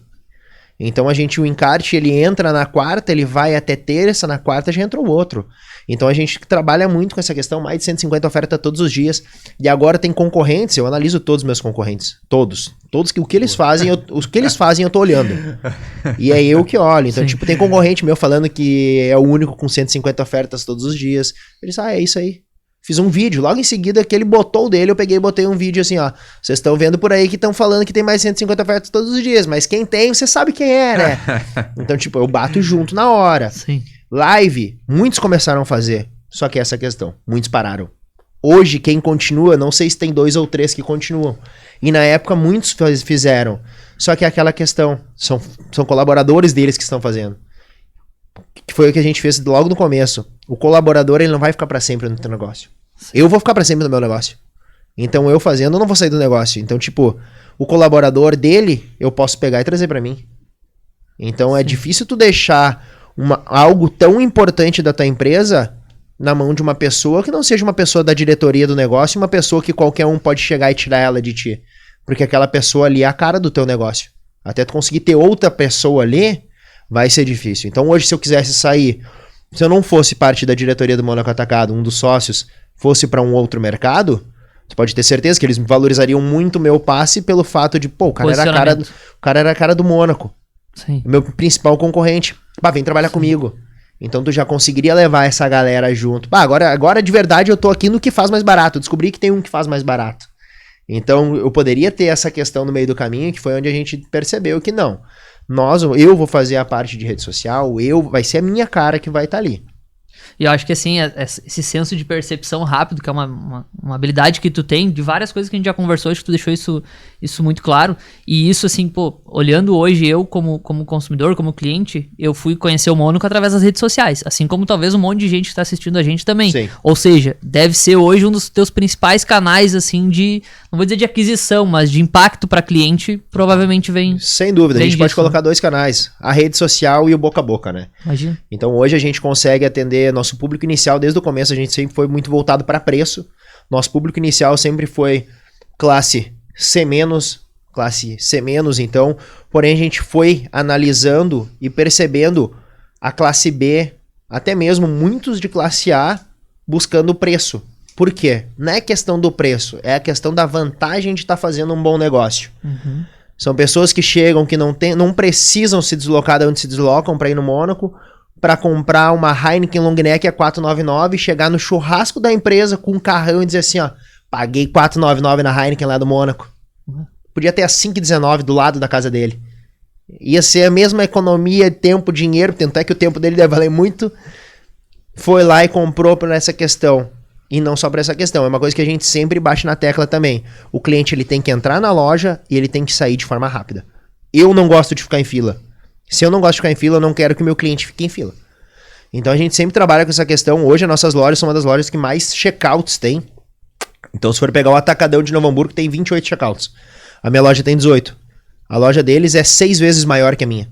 Então o encarte ele entra na quarta, ele vai até terça, na quarta já entra o outro. Então a gente trabalha muito com essa questão, mais de 150 ofertas todos os dias. E agora tem concorrentes, eu analiso todos os meus concorrentes. Todos que o que eles fazem, eu tô olhando. E é eu que olho. Então, tipo, tem concorrente meu falando que é o único com 150 ofertas todos os dias. Eles, é isso aí. Fiz um vídeo, logo em seguida que ele botou o dele, eu peguei e botei um vídeo assim, vocês estão vendo por aí que estão falando que tem mais 150 ofertas todos os dias, mas quem tem, você sabe quem é, né? Então, tipo, eu bato junto na hora. Sim. Live, muitos começaram a fazer, só que essa questão, muitos pararam. Hoje, quem continua, não sei se tem 2 ou 3 que continuam. E na época, muitos fizeram. Só que é aquela questão, são colaboradores deles que estão fazendo. Que foi o que a gente fez logo no começo. O colaborador, ele não vai ficar pra sempre no teu negócio. Sim. Eu vou ficar pra sempre no meu negócio. Então, eu fazendo, eu não vou sair do negócio. Então, tipo, o colaborador dele, eu posso pegar e trazer pra mim. Então, é difícil tu deixar algo tão importante da tua empresa na mão de uma pessoa que não seja uma pessoa da diretoria do negócio, uma pessoa que qualquer um pode chegar e tirar ela de ti. Porque aquela pessoa ali é a cara do teu negócio. Até tu conseguir ter outra pessoa ali, vai ser difícil. Então hoje, se eu quisesse sair, se eu não fosse parte da diretoria do Mônaco Atacado, um dos sócios, fosse para um outro mercado, tu pode ter certeza que eles valorizariam muito o meu passe pelo fato de, o cara era a cara do Mônaco. Sim. Meu principal concorrente. Vem trabalhar comigo. Então tu já conseguiria levar essa galera junto. Agora de verdade eu tô aqui no que faz mais barato. Eu descobri que tem um que faz mais barato. Então eu poderia ter essa questão no meio do caminho, que foi onde a gente percebeu que não. Eu vou fazer a parte de rede social, vai ser a minha cara que vai estar ali. E eu acho que assim, esse senso de percepção rápido, que é uma habilidade que tu tem, de várias coisas que a gente já conversou, acho que tu deixou isso muito claro. E isso assim, olhando hoje eu como consumidor, como cliente, eu fui conhecer o Mônaco através das redes sociais. Assim como talvez um monte de gente que está assistindo a gente também. Sim. Ou seja, deve ser hoje um dos teus principais canais, assim, não vou dizer de aquisição, mas de impacto para cliente, provavelmente vem. Sem dúvida, a gente pode colocar 2 canais, a rede social e o boca a boca, né? Imagina. Então hoje a gente consegue atender nosso público inicial, desde o começo a gente sempre foi muito voltado para preço. Nosso público inicial sempre foi classe C-, classe C-, então, porém a gente foi analisando e percebendo a classe B, até mesmo muitos de classe A, buscando preço. Por quê? Não é questão do preço, é a questão da vantagem de estar fazendo um bom negócio. São pessoas que chegam, que não precisam se deslocar de onde se deslocam para ir no Mônaco, para comprar uma Heineken Long Neck a 499 e chegar no churrasco da empresa com um carrão e dizer assim, ó, paguei 499 na Heineken lá do Mônaco. Podia ter a 5,19 do lado da casa dele. Ia ser a mesma economia, tempo, dinheiro, tanto é que o tempo dele deve valer muito. Foi lá e comprou por essa questão. E não só por essa questão, é uma coisa que a gente sempre bate na tecla também. O cliente ele tem que entrar na loja e ele tem que sair de forma rápida. Eu não gosto de ficar em fila. Se eu não gosto de ficar em fila, eu não quero que o meu cliente fique em fila. Então a gente sempre trabalha com essa questão. Hoje as nossas lojas são uma das lojas que mais checkouts tem. Então se for pegar o Atacadão de Novo Hamburgo, tem 28 checkouts. A minha loja tem 18. A loja deles é 6 vezes maior que a minha.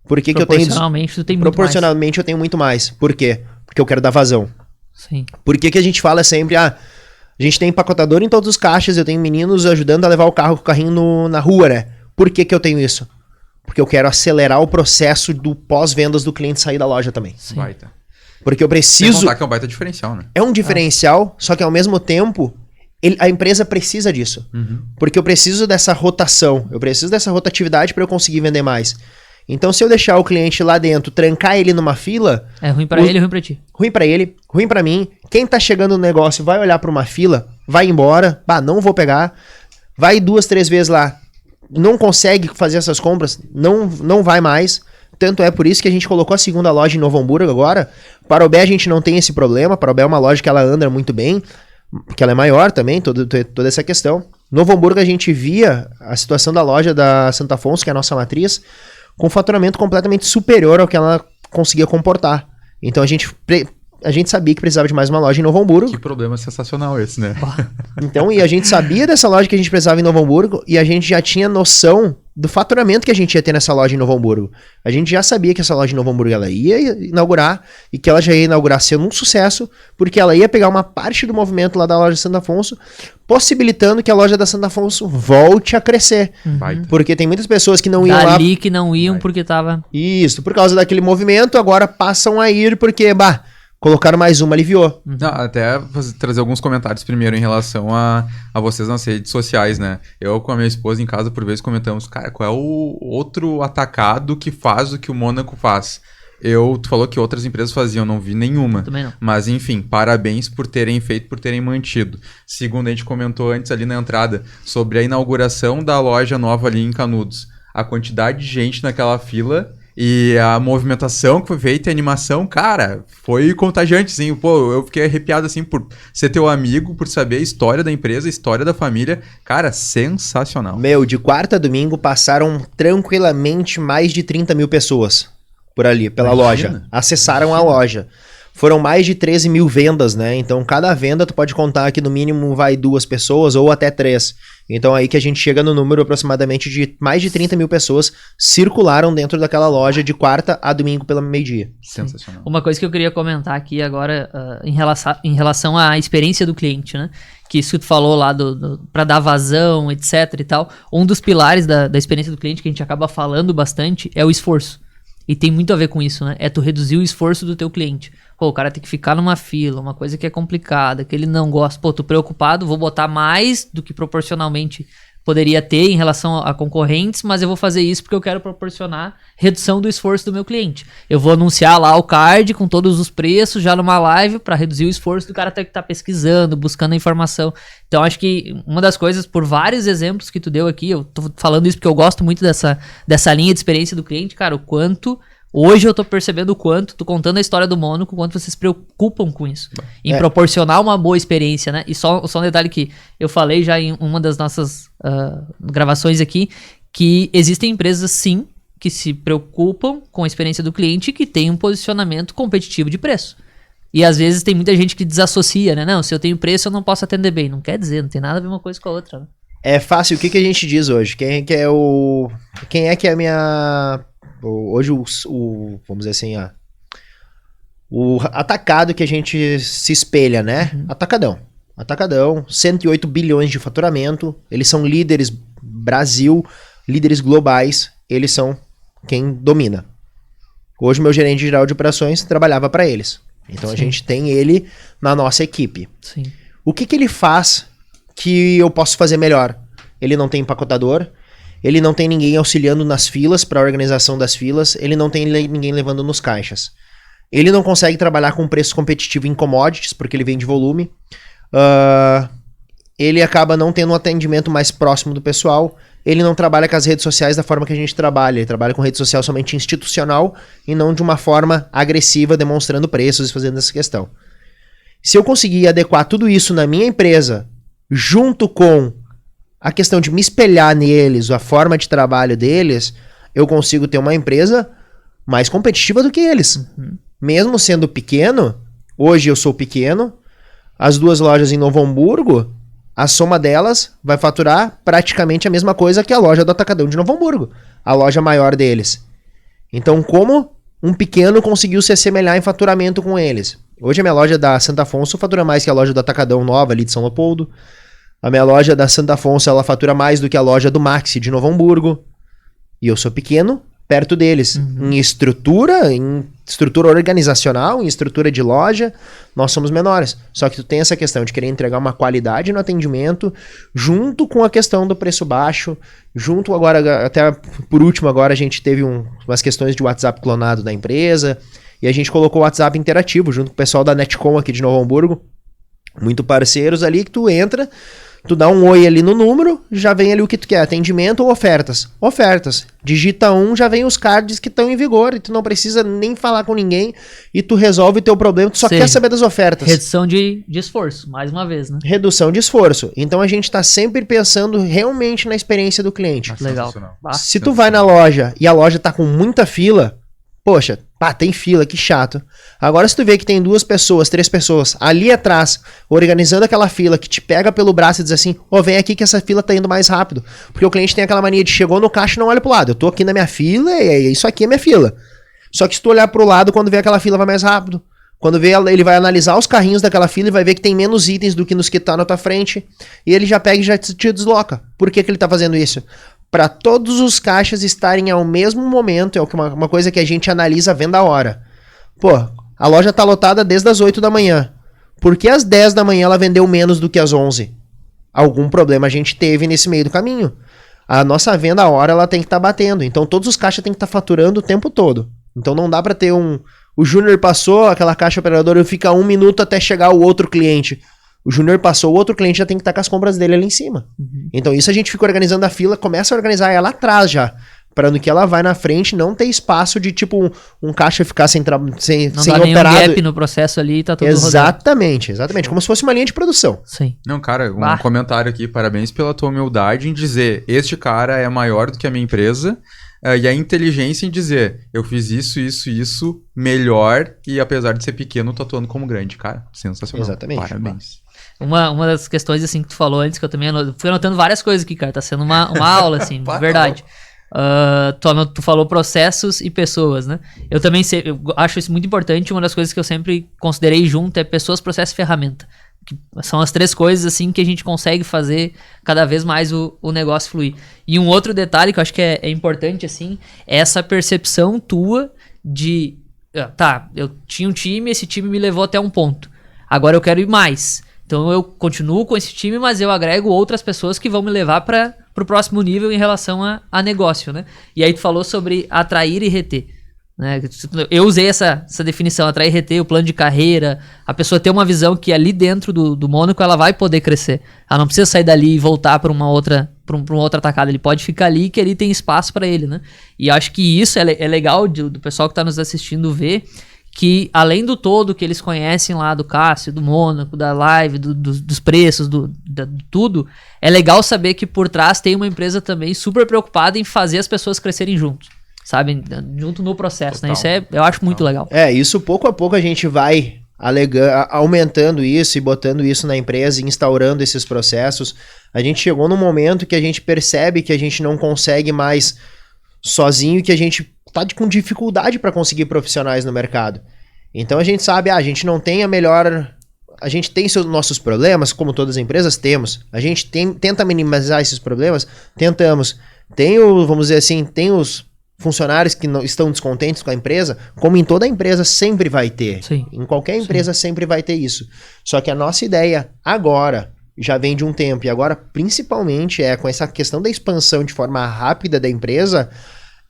Por que que eu tenho... Proporcionalmente, tu tem muito Proporcionalmente eu tenho muito mais. Por quê? Porque eu quero dar vazão. Sim. Por que que a gente fala sempre, a gente tem empacotador em todos os caixas, eu tenho meninos ajudando a levar o carro com o carrinho na rua, né? Por que que eu tenho isso? Porque eu quero acelerar o processo do pós-vendas do cliente sair da loja também. Sim. Baita. Porque eu Sem preciso... contar que é um baita diferencial, né? É um diferencial, só que ao mesmo tempo, a empresa precisa disso. Porque eu preciso dessa rotação, eu preciso dessa rotatividade para eu conseguir vender mais. Então, se eu deixar o cliente lá dentro, trancar ele numa fila... É ruim pra ele e ruim pra ti. Ruim pra ele, ruim pra mim. Quem tá chegando no negócio vai olhar pra uma fila, vai embora, não vou pegar. Vai 2, 3 vezes lá, não consegue fazer essas compras, não vai mais. Tanto é por isso que a gente colocou a segunda loja em Novo Hamburgo agora. Parobé a gente não tem esse problema, Parobé é uma loja que ela anda muito bem, que ela é maior também, toda essa questão. Novo Hamburgo a gente via a situação da loja da Santo Afonso, que é a nossa matriz, com faturamento completamente superior ao que ela conseguia comportar. Então a gente sabia que precisava de mais uma loja em Novo Hamburgo. Que problema sensacional esse, né? Então, e a gente sabia dessa loja que a gente precisava em Novo Hamburgo e a gente já tinha noção do faturamento que a gente ia ter nessa loja em Novo Hamburgo. A gente já sabia que essa loja em Novo Hamburgo ela ia inaugurar e que ela já ia inaugurar sendo um sucesso, porque ela ia pegar uma parte do movimento lá da loja de Santo Afonso, possibilitando que a loja da Santo Afonso volte a crescer. Baita. Porque tem muitas pessoas que não iam lá... Dali que não iam porque tava... Isso, por causa daquele movimento, agora passam a ir porque, colocaram mais uma, aliviou. Não, até trazer alguns comentários primeiro em relação a vocês nas redes sociais, né? Eu com a minha esposa em casa, por vezes, comentamos, cara, qual é o outro atacado que faz o que o Mônaco faz? Tu falou que outras empresas faziam, não vi nenhuma. Também não. Mas, enfim, parabéns por terem feito, por terem mantido. Segundo, a gente comentou antes ali na entrada sobre a inauguração da loja nova ali em Canudos. A quantidade de gente naquela fila... E a movimentação que foi feita, a animação, cara, foi contagiante, assim. Pô, eu fiquei arrepiado, assim, por ser teu amigo, por saber a história da empresa, a história da família. Cara, sensacional. Meu, de quarta a domingo passaram tranquilamente mais de 30 mil pessoas por ali, pela loja. Acessaram a loja. Foram mais de 13 mil vendas, né? Então, cada venda tu pode contar que no mínimo vai 2 pessoas ou até 3. Então, aí que a gente chega no número aproximadamente de mais de 30 mil pessoas circularam dentro daquela loja de quarta a domingo pela meio-dia. Sensacional. Uma coisa que eu queria comentar aqui agora em relação à experiência do cliente, né? Que isso que tu falou lá para dar vazão, etc e tal. Um dos pilares da experiência do cliente que a gente acaba falando bastante é o esforço. E tem muito a ver com isso, né? É tu reduzir o esforço do teu cliente. Pô, o cara tem que ficar numa fila, uma coisa que é complicada, que ele não gosta. Pô, tô preocupado, vou botar mais do que proporcionalmente poderia ter em relação a concorrentes, mas eu vou fazer isso porque eu quero proporcionar redução do esforço do meu cliente. Eu vou anunciar lá o card com todos os preços já numa live para reduzir o esforço do cara ter que estar pesquisando, buscando a informação. Então acho que uma das coisas, por vários exemplos que tu deu aqui, eu tô falando isso porque eu gosto muito dessa linha de experiência do cliente, cara, o quanto... Hoje eu tô percebendo o quanto, tô contando a história do Mônaco, o quanto vocês se preocupam com isso. Em proporcionar uma boa experiência, né? E só um detalhe que eu falei já em uma das nossas gravações aqui, que existem empresas sim, que se preocupam com a experiência do cliente e que tem um posicionamento competitivo de preço. E às vezes tem muita gente que desassocia, né? Não, se eu tenho preço eu não posso atender bem. Não quer dizer, não tem nada a ver uma coisa com a outra, né? É fácil, o que a gente diz hoje? Quem é que é a minha... Hoje, vamos dizer assim, o atacado que a gente se espelha, né? Atacadão, 108 bilhões de faturamento, eles são líderes Brasil, líderes globais, eles são quem domina. Hoje, meu gerente geral de operações trabalhava para eles. Então a Sim. gente tem ele na nossa equipe. Sim. O que ele faz que eu posso fazer melhor? Ele não tem empacotador, ele não tem ninguém auxiliando nas filas, para a organização das filas, ele não tem ninguém levando nos caixas. Ele não consegue trabalhar com preço competitivo em commodities, porque ele vende volume. Ele acaba não tendo um atendimento mais próximo do pessoal. Ele não trabalha com as redes sociais da forma que a gente trabalha. Ele trabalha com rede social somente institucional e não de uma forma agressiva, demonstrando preços e fazendo essa questão. Se eu conseguir adequar tudo isso na minha empresa, junto com a questão de me espelhar neles, a forma de trabalho deles, eu consigo ter uma empresa mais competitiva do que eles. Mesmo sendo pequeno, hoje eu sou pequeno, as 2 lojas em Novo Hamburgo, a soma delas vai faturar praticamente a mesma coisa que a loja do Atacadão de Novo Hamburgo, a loja maior deles. Então, como um pequeno conseguiu se assemelhar em faturamento com eles? Hoje a minha loja da Santo Afonso fatura mais que a loja do Atacadão nova ali de São Leopoldo. A minha loja da Santo Afonso, ela fatura mais do que a loja do Maxi de Novo Hamburgo. E eu sou pequeno, perto deles. Em estrutura organizacional, em estrutura de loja, nós somos menores. Só que tu tem essa questão de querer entregar uma qualidade no atendimento, junto com a questão do preço baixo, junto agora, até por último agora a gente teve umas questões de WhatsApp clonado da empresa, e a gente colocou o WhatsApp interativo, junto com o pessoal da Netcom aqui de Novo Hamburgo, muito parceiros ali, que tu entra, tu dá um oi ali no número, já vem ali o que tu quer, atendimento ou ofertas. Ofertas. Digita já vem os cards que estão em vigor, e tu não precisa nem falar com ninguém, e tu resolve o teu problema, tu só quer saber das ofertas. Redução de esforço, mais uma vez, né? Redução de esforço. Então a gente tá sempre pensando realmente na experiência do cliente. Legal. Se tu vai na loja e a loja tá com muita fila, poxa, tem fila, que chato. Agora se tu vê que tem 2 pessoas, 3 pessoas ali atrás, organizando aquela fila, que te pega pelo braço e diz assim, vem aqui que essa fila tá indo mais rápido. Porque o cliente tem aquela mania de chegou no caixa e não olha pro lado. Eu tô aqui na minha fila e isso aqui é minha fila. Só que se tu olhar pro lado, quando vê aquela fila vai mais rápido. Quando vê, ele vai analisar os carrinhos daquela fila e vai ver que tem menos itens do que nos que tá na tua frente. E ele já pega e já te desloca. Por que ele tá fazendo isso? Para todos os caixas estarem ao mesmo momento, é uma coisa que a gente analisa vendo a hora. Pô, a loja tá lotada desde as 8 da manhã. Por que às 10 da manhã ela vendeu menos do que às 11? Algum problema a gente teve nesse meio do caminho. A nossa venda a hora ela tem que estar batendo. Então todos os caixas tem que estar faturando o tempo todo. Então não dá para ter o Júnior passou, aquela caixa operadora fica 1 minuto até chegar o outro cliente. O Júnior passou, o outro cliente já tem que estar com as compras dele ali em cima. Então isso a gente fica organizando a fila, começa a organizar ela atrás já. Para no que ela vai na frente não ter espaço de tipo um caixa ficar sem não dá operado. Nenhum gap no processo ali, tá tudo Exatamente. Como se fosse uma linha de produção. Sim. Não, cara, comentário aqui, parabéns pela tua humildade em dizer, este cara é maior do que a minha empresa, e a inteligência em dizer, eu fiz isso melhor, e apesar de ser pequeno, tô atuando como grande, cara. Sensacional. Exatamente. Parabéns. Uma das questões assim que tu falou antes, que eu também fui anotando várias coisas aqui, cara. Tá sendo uma aula, assim, de verdade. Tu falou processos e pessoas, né? Eu também eu acho isso muito importante. Uma das coisas que eu sempre considerei junto é pessoas, processo e ferramenta. Que são as 3 coisas assim que a gente consegue fazer cada vez mais o negócio fluir. E um outro detalhe que eu acho que é importante, assim, é essa percepção tua de... eu tinha um time, esse time me levou até um ponto. Agora eu quero ir mais. Então eu continuo com esse time, mas eu agrego outras pessoas que vão me levar para o próximo nível em relação a negócio, né? E aí tu falou sobre atrair e reter, né? Eu usei essa definição, atrair e reter, o plano de carreira, a pessoa ter uma visão que ali dentro do Mônaco ela vai poder crescer. Ela não precisa sair dali e voltar para uma outra atacada, ele pode ficar ali que ali tem espaço para ele, né? E acho que isso é legal do pessoal que está nos assistindo ver, que além do todo que eles conhecem lá do Cássio, do Mônaco, da live, dos preços, de tudo, é legal saber que por trás tem uma empresa também super preocupada em fazer as pessoas crescerem juntos, sabe? Junto no processo, né? Isso eu acho muito legal. Isso pouco a pouco a gente vai aumentando isso e botando isso na empresa e instaurando esses processos. A gente chegou num momento que a gente percebe que a gente não consegue mais sozinho e que a gente tá com dificuldade para conseguir profissionais no mercado. Então a gente sabe, a gente não tem a melhor... A gente tem nossos problemas, como todas as empresas temos. A gente tenta minimizar esses problemas, tentamos. Vamos dizer assim, tem os funcionários que não estão descontentes com a empresa, como em toda empresa sempre vai ter. Sim. Em qualquer empresa sempre vai ter isso. Só que a nossa ideia agora já vem de um tempo, e agora principalmente com essa questão da expansão de forma rápida da empresa,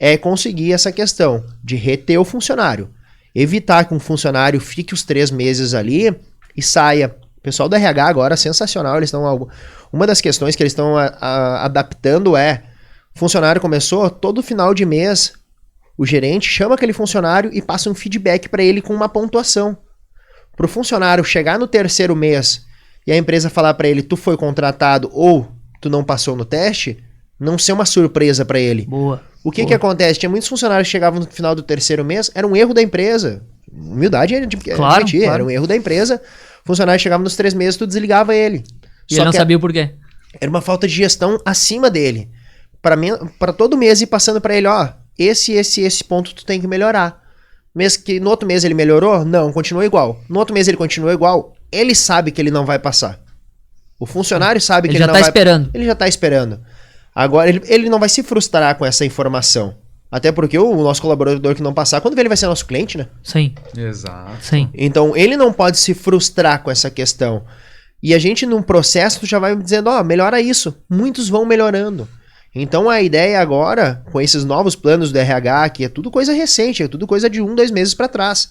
é conseguir essa questão de reter o funcionário. Evitar que um funcionário fique os 3 meses ali e saia. O pessoal do RH agora, sensacional, eles estão... Uma das questões que eles estão adaptando o funcionário começou, todo final de mês, o gerente chama aquele funcionário e passa um feedback para ele com uma pontuação. Para o funcionário chegar no 3º mês e a empresa falar para ele, tu foi contratado ou tu não passou no teste, não ser uma surpresa para ele. Boa. O que acontece? Tinha muitos funcionários que chegavam no final do 3º mês, era um erro da empresa. Humildade é admitir, era um erro da empresa. O funcionário chegava nos 3 meses, tu desligava ele. E ele não sabia o porquê. Era uma falta de gestão acima dele. Para todo mês ir passando para ele, esse ponto tu tem que melhorar. No outro mês ele melhorou? Não, continua igual. No outro mês ele continua igual. Ele sabe que ele não vai passar. O funcionário sabe que ele não vai... Ele já tá esperando. Agora, ele não vai se frustrar com essa informação. Até porque o nosso colaborador que não passar, quando ele vai ser nosso cliente, né? Sim. Exato. Sim. Então, ele não pode se frustrar com essa questão. E a gente, num processo, já vai dizendo, melhora isso. Muitos vão melhorando. Então, a ideia agora, com esses novos planos do RH, que é tudo coisa recente, é tudo coisa de 1, 2 meses para trás.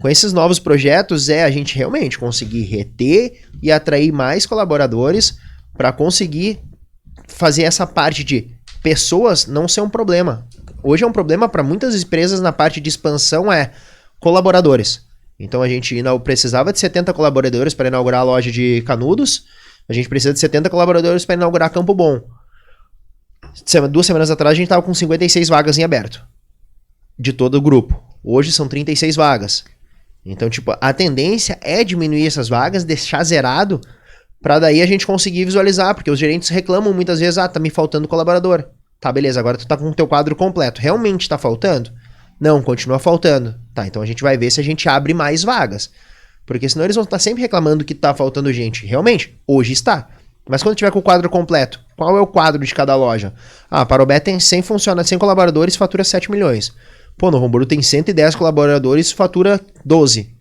Com esses novos projetos, a gente realmente conseguir reter e atrair mais colaboradores para conseguir fazer essa parte de pessoas não ser um problema. Hoje é um problema para muitas empresas na parte de expansão colaboradores. Então a gente precisava de 70 colaboradores para inaugurar a loja de Canudos, a gente precisa de 70 colaboradores para inaugurar Campo Bom. 2 semanas atrás a gente estava com 56 vagas em aberto, de todo o grupo. Hoje são 36 vagas. Então, a tendência é diminuir essas vagas, deixar zerado, para daí a gente conseguir visualizar, porque os gerentes reclamam muitas vezes, tá me faltando colaborador. Tá, beleza, agora tu tá com o teu quadro completo. Realmente tá faltando? Não, continua faltando. Tá, então a gente vai ver se a gente abre mais vagas. Porque senão eles vão estar sempre reclamando que tá faltando gente. Realmente, hoje está. Mas quando tiver com o quadro completo, qual é o quadro de cada loja? A Parobé tem 100 colaboradores, fatura 7 milhões. Pô, no Homburgo tem 110 colaboradores, fatura 12.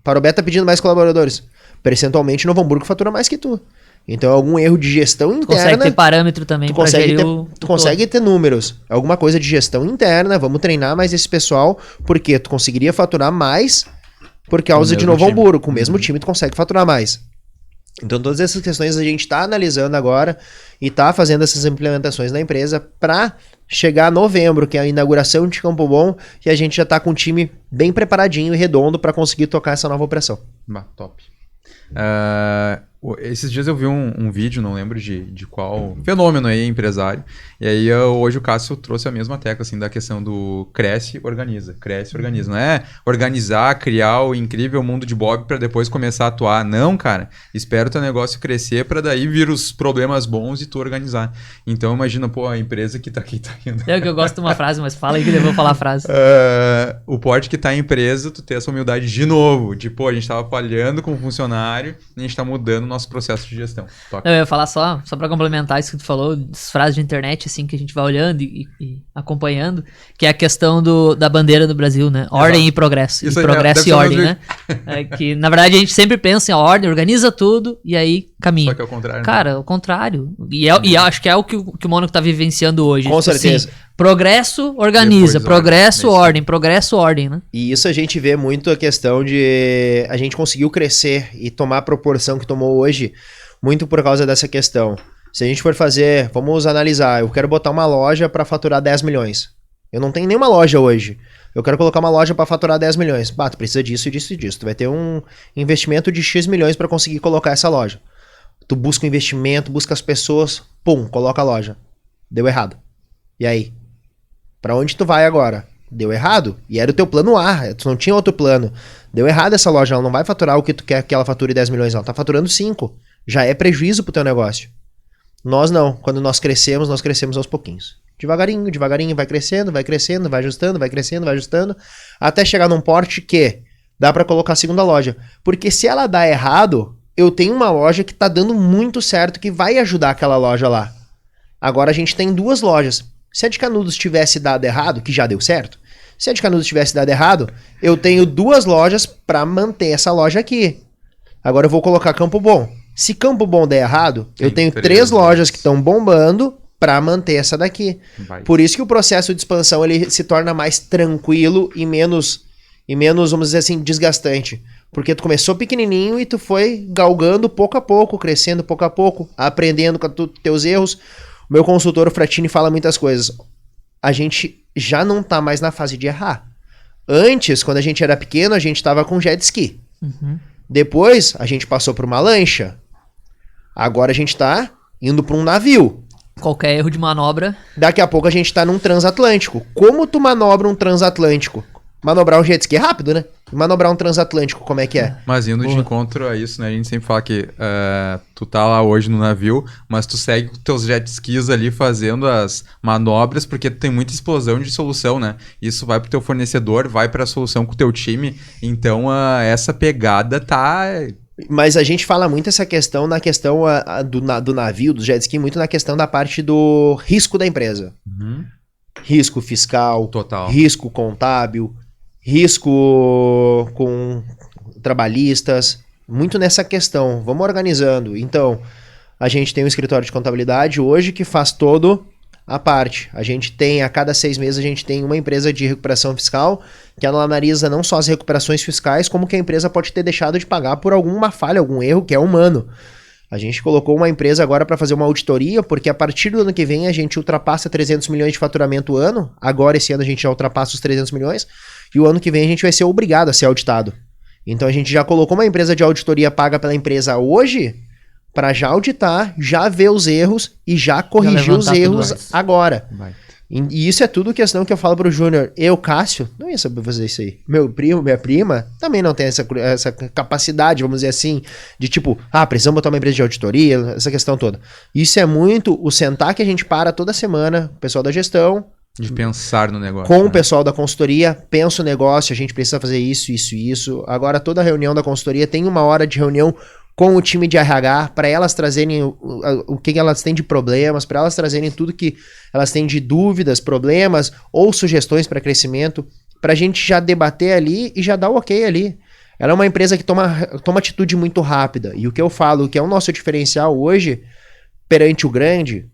Parobé tá pedindo mais colaboradores. Percentualmente, Novo Hamburgo fatura mais que tu. Então, algum erro de gestão interna... Consegue ter parâmetro também para gerir tu consegue ter números. Alguma coisa de gestão interna, vamos treinar mais esse pessoal, porque tu conseguiria faturar mais por causa de Novo Hamburgo. Com o mesmo time, tu consegue faturar mais. Então, todas essas questões a gente está analisando agora e está fazendo essas implementações na empresa para chegar a novembro, que é a inauguração de Campo Bom, e a gente já está com o time bem preparadinho e redondo para conseguir tocar essa nova operação. Top. Esses dias eu vi um vídeo, não lembro de qual fenômeno aí, empresário, e aí hoje o Cássio trouxe a mesma tecla, assim, da questão do cresce, organiza, não é organizar, criar o incrível mundo de Bob para depois começar a atuar, não, cara, espera o teu negócio crescer para daí vir os problemas bons e tu organizar. Então imagina, a empresa que tá aqui, tá indo. É que eu gosto de uma frase, mas fala aí que eu vou falar a frase. O porte que tá em empresa, tu ter essa humildade de novo, de a gente tava falhando com o funcionário, e a gente tá mudando nosso processo de gestão. Eu ia falar só para complementar isso que tu falou, as frases de internet assim que a gente vai olhando e acompanhando, que é a questão da bandeira do Brasil, né? Ordem e progresso. Isso, progresso e ordem, né? Que na verdade a gente sempre pensa em ordem, organiza tudo e aí caminha. Só que é o contrário. Cara, o contrário. E acho que é o que o Mônaco tá vivenciando hoje. Com certeza. Assim, progresso, organiza. Progresso, ordem. Progresso, ordem, né? E isso a gente vê muito a questão de... A gente conseguiu crescer e tomar a proporção que tomou hoje, muito por causa dessa questão. Se a gente for fazer... Vamos analisar. Eu quero botar uma loja para faturar 10 milhões. Eu não tenho nenhuma loja hoje. Eu quero colocar uma loja para faturar 10 milhões. Tu precisa disso e disso e disso. Tu vai ter um investimento de X milhões para conseguir colocar essa loja. Tu busca o investimento, busca as pessoas, coloca a loja. Deu errado. E aí? Pra onde tu vai agora? Deu errado. E era o teu plano A, tu não tinha outro plano. Deu errado essa loja, ela não vai faturar o que tu quer que ela fature 10 milhões, ela tá faturando 5. Já é prejuízo pro teu negócio. Nós não. Quando nós crescemos aos pouquinhos. Devagarinho, vai crescendo, vai ajustando, vai crescendo, vai ajustando, até chegar num porte que dá pra colocar a segunda loja. Porque se ela dá errado, eu tenho uma loja que tá dando muito certo, que vai ajudar aquela loja lá. Agora a gente tem 2 lojas. Se a de Canudos tivesse dado errado, que já deu certo, se a de Canudos tivesse dado errado, eu tenho 2 lojas para manter essa loja aqui. Agora eu vou colocar Campo Bom. Se Campo Bom der errado, eu tenho 3 lojas que estão bombando para manter essa daqui. Por isso que o processo de expansão ele se torna mais tranquilo e menos, vamos dizer assim, desgastante. Porque tu começou pequenininho e tu foi galgando pouco a pouco, crescendo pouco a pouco, aprendendo com teus erros. O meu consultor, o Fratini, fala muitas coisas. A gente já não tá mais na fase de errar. Antes, quando a gente era pequeno, a gente tava com jet ski. Depois, a gente passou por uma lancha. Agora a gente tá indo para um navio. Qualquer erro de manobra. Daqui a pouco a gente tá num transatlântico. Como tu manobra um transatlântico? Manobrar um jet ski é rápido, né? Manobrar um transatlântico, como é que é? Mas indo de encontro a isso, né? A gente sempre fala que tu tá lá hoje no navio, mas tu segue com teus jet skis ali fazendo as manobras, porque tu tem muita explosão de solução, né? Isso vai pro teu fornecedor, vai pra solução com o teu time. Então, essa pegada tá... Mas a gente fala muito essa questão na questão do navio, do jet ski, muito na questão da parte do risco da empresa. Risco fiscal, total. Risco contábil, risco com trabalhistas, muito nessa questão. Vamos organizando. Então, a gente tem um escritório de contabilidade hoje que faz todo a parte. A gente tem, a cada 6 meses, a gente tem uma empresa de recuperação fiscal que ela analisa não só as recuperações fiscais, como que a empresa pode ter deixado de pagar por alguma falha, algum erro que é humano. A gente colocou uma empresa agora para fazer uma auditoria, porque a partir do ano que vem a gente ultrapassa 300 milhões de faturamento ano. Agora, esse ano, a gente já ultrapassa os 300 milhões. E o ano que vem a gente vai ser obrigado a ser auditado. Então, a gente já colocou uma empresa de auditoria paga pela empresa hoje para já auditar, já ver os erros e já corrigir os erros agora. E isso é tudo questão que eu falo pro Júnior. Eu, Cássio, não ia saber fazer isso aí. Meu primo, minha prima, também não tem essa capacidade, vamos dizer assim, de tipo, precisamos botar uma empresa de auditoria, essa questão toda. Isso é muito o sentar que a gente para toda semana, o pessoal da gestão. De pensar no negócio. Com o pessoal da consultoria, pensa o negócio, a gente precisa fazer isso, isso e isso. Agora, toda reunião da consultoria tem 1 hora de reunião com o time de RH, para elas trazerem o que elas têm de problemas, para elas trazerem tudo que elas têm de dúvidas, problemas ou sugestões para crescimento, para a gente já debater ali e já dar o ok ali. Ela é uma empresa que toma atitude muito rápida. E o que eu falo, que é o nosso diferencial hoje, perante o grande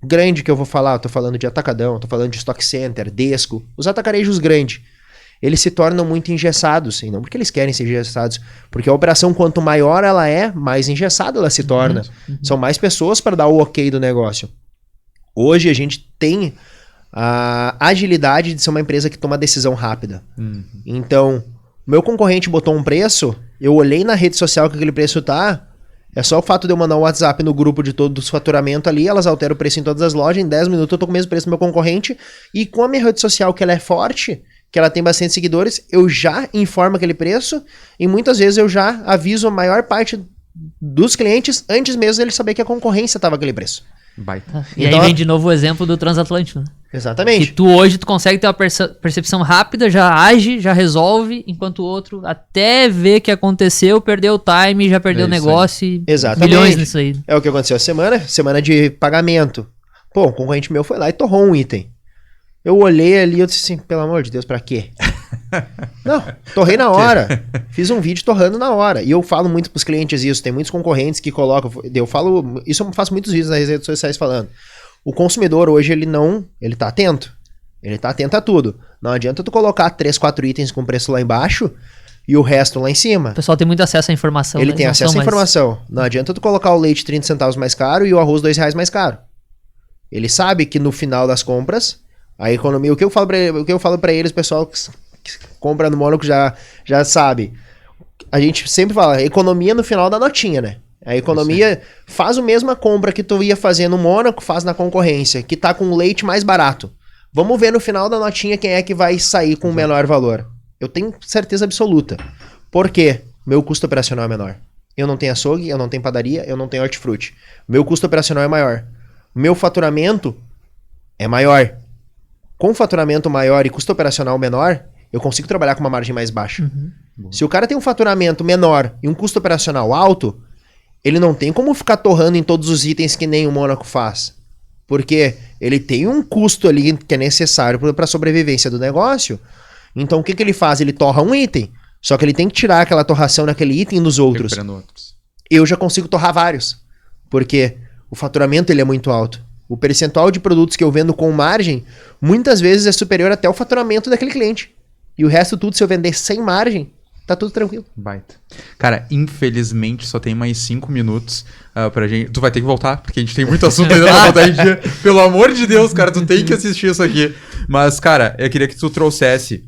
que eu vou falar, eu tô falando de Atacadão, tô falando de Stock Center, Desco, os atacarejos grandes, eles se tornam muito engessados, e não porque eles querem ser engessados, porque a operação quanto maior ela é, mais engessada ela se torna. São mais pessoas para dar o ok do negócio. Hoje a gente tem a agilidade de ser uma empresa que toma decisão rápida. Então, meu concorrente botou um preço, eu olhei na rede social que aquele preço tá, é só o fato de eu mandar um WhatsApp no grupo de todos os faturamentos ali, elas alteram o preço em todas as lojas, em 10 minutos eu tô com o mesmo preço do meu concorrente, e com a minha rede social que ela é forte, que ela tem bastante seguidores, eu já informo aquele preço e muitas vezes eu já aviso a maior parte dos clientes antes mesmo deles saber que a concorrência estava aquele preço. E então, aí vem de novo o exemplo do transatlântico, né? Exatamente. Que tu hoje tu consegue ter uma percepção rápida, já age, já resolve, enquanto o outro até ver que aconteceu, perdeu o time, já perdeu o negócio e milhões nisso aí. É o que aconteceu semana de pagamento. Pô, o concorrente meu foi lá e torrou um item. Eu olhei ali e eu disse assim, pelo amor de Deus, pra quê? Não, torrei na hora. Fiz um vídeo torrando na hora. E eu falo muito pros clientes isso. Tem muitos concorrentes que colocam... Eu falo... Isso eu faço muitos vídeos nas redes sociais falando. O consumidor hoje, ele tá atento. Ele tá atento a tudo. Não adianta tu colocar 3, 4 itens com preço lá embaixo e o resto lá em cima. O pessoal tem muito acesso à informação. Ele tem acesso à informação. Não adianta tu colocar o leite 30 centavos mais caro e o arroz R$2 mais caro. Ele sabe que no final das compras... A economia, o que eu falo pra eles, o pessoal que compra no Mônaco já sabe. A gente sempre fala, economia no final da notinha, né? A economia faz a mesma compra que tu ia fazer no Mônaco, faz na concorrência, que tá com leite mais barato. Vamos ver no final da notinha quem é que vai sair com o menor valor. Eu tenho certeza absoluta. Por quê? Meu custo operacional é menor. Eu não tenho açougue, eu não tenho padaria, eu não tenho hortifruti. Meu custo operacional é maior. Meu faturamento é maior. Com faturamento maior e custo operacional menor, eu consigo trabalhar com uma margem mais baixa. Se o cara tem um faturamento menor e um custo operacional alto, ele não tem como ficar torrando em todos os itens que nem o Mônaco faz. Porque ele tem um custo ali que é necessário para a sobrevivência do negócio. Então o que ele faz? Ele torra um item, só que ele tem que tirar aquela torração naquele item dos outros. Eu já consigo torrar vários, porque o faturamento ele é muito alto. O percentual de produtos que eu vendo com margem, muitas vezes é superior até o faturamento daquele cliente. E o resto tudo, se eu vender sem margem, tá tudo tranquilo. Baita. Cara, infelizmente só tem mais 5 minutos pra gente. Tu vai ter que voltar, porque a gente tem muito assunto ainda pra botar em dia. Pelo amor de Deus, cara, tu tem que assistir isso aqui. Mas, cara, eu queria que tu trouxesse,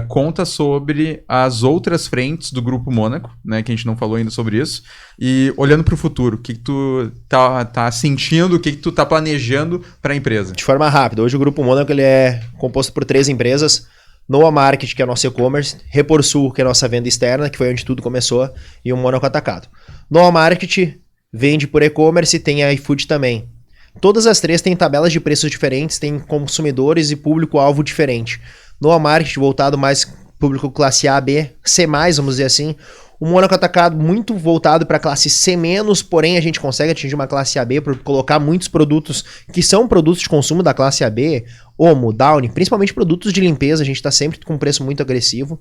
conta sobre as outras frentes do Grupo Mônaco, né, que a gente não falou ainda sobre isso. E olhando pro futuro, o que tu tá sentindo, o que tu tá planejando pra empresa? De forma rápida, hoje o Grupo Mônaco ele é composto por 3 empresas. Noa Market, que é nosso e-commerce, Reporsul, que é a nossa venda externa, que foi onde tudo começou, e o Mônaco Atacado. Noa Market vende por e-commerce e tem a iFood também. Todas as 3 têm tabelas de preços diferentes, têm consumidores e público-alvo diferente. Noa Market voltado mais público classe A, B, C+, vamos dizer assim. O Mônaco Atacado muito voltado para a classe C-, porém a gente consegue atingir uma classe AB por colocar muitos produtos que são produtos de consumo da classe AB, Omo, Downy, principalmente produtos de limpeza, a gente está sempre com um preço muito agressivo.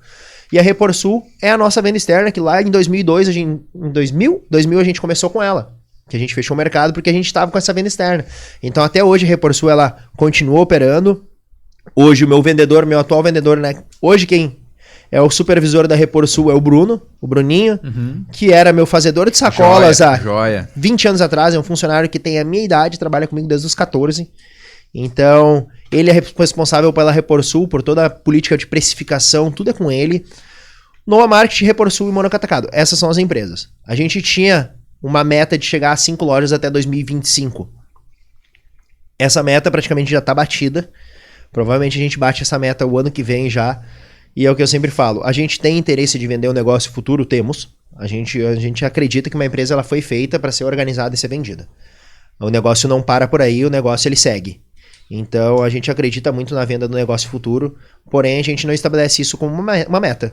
E a Reporsul é a nossa venda externa, que lá em 2002, em 2000 a gente começou com ela, que a gente fechou o mercado porque a gente estava com essa venda externa. Então até hoje a Reporsul ela continua operando. Hoje o meu atual vendedor, né? Hoje quem é o supervisor da Reporsul, é o Bruninho, que era meu fazedor de sacolas há 20 anos atrás, é um funcionário que tem a minha idade, trabalha comigo desde os 14. Então, ele é responsável pela Reporsul, por toda a política de precificação, tudo é com ele. Noa Market, Reporsul e Mônaco Atacado, essas são as empresas. A gente tinha uma meta de chegar a 5 lojas até 2025. Essa meta praticamente já está batida. Provavelmente a gente bate essa meta o ano que vem já. E é o que eu sempre falo, a gente tem interesse de vender um negócio futuro? Temos. A gente acredita que uma empresa ela foi feita para ser organizada e ser vendida. O negócio não para por aí, o negócio ele segue. Então a gente acredita muito na venda do negócio futuro, porém a gente não estabelece isso como uma meta.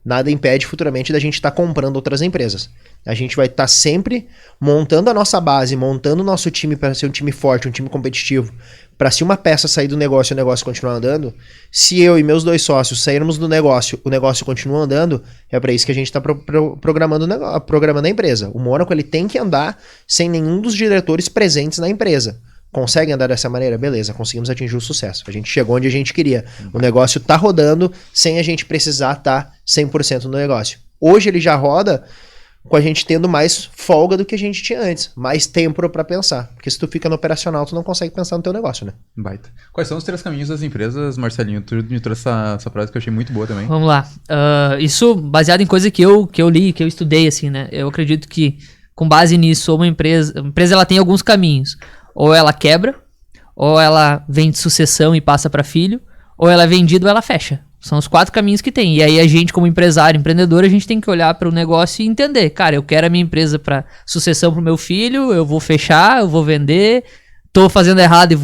Nada impede futuramente da gente estar comprando outras empresas. A gente vai estar sempre montando a nossa base, montando o nosso time para ser um time forte, um time competitivo. Para se uma peça sair do negócio e o negócio continuar andando, se eu e meus 2 sócios sairmos do negócio, o negócio continua andando, é para isso que a gente está programando a empresa. O Mônaco ele tem que andar sem nenhum dos diretores presentes na empresa. Consegue andar dessa maneira? Beleza, conseguimos atingir o sucesso. A gente chegou onde a gente queria. O negócio tá rodando sem a gente precisar estar 100% no negócio. Hoje ele já roda com a gente tendo mais folga do que a gente tinha antes. Mais tempo para pensar. Porque se tu fica no operacional, tu não consegue pensar no teu negócio, né? Baita. Quais são os 3 caminhos das empresas, Marcelinho? Tu me trouxe essa frase que eu achei muito boa também. Vamos lá. Isso baseado em coisa que eu li, que eu estudei, assim, né? Eu acredito que, com base nisso, a empresa ela tem alguns caminhos. Ou ela quebra, ou ela vende sucessão e passa para filho, ou ela é vendida ou ela fecha. São os 4 caminhos que tem. E aí a gente, como empresário, empreendedor, a gente tem que olhar para o negócio e entender. Cara, eu quero a minha empresa para sucessão pro meu filho, eu vou fechar, eu vou vender, tô fazendo errado e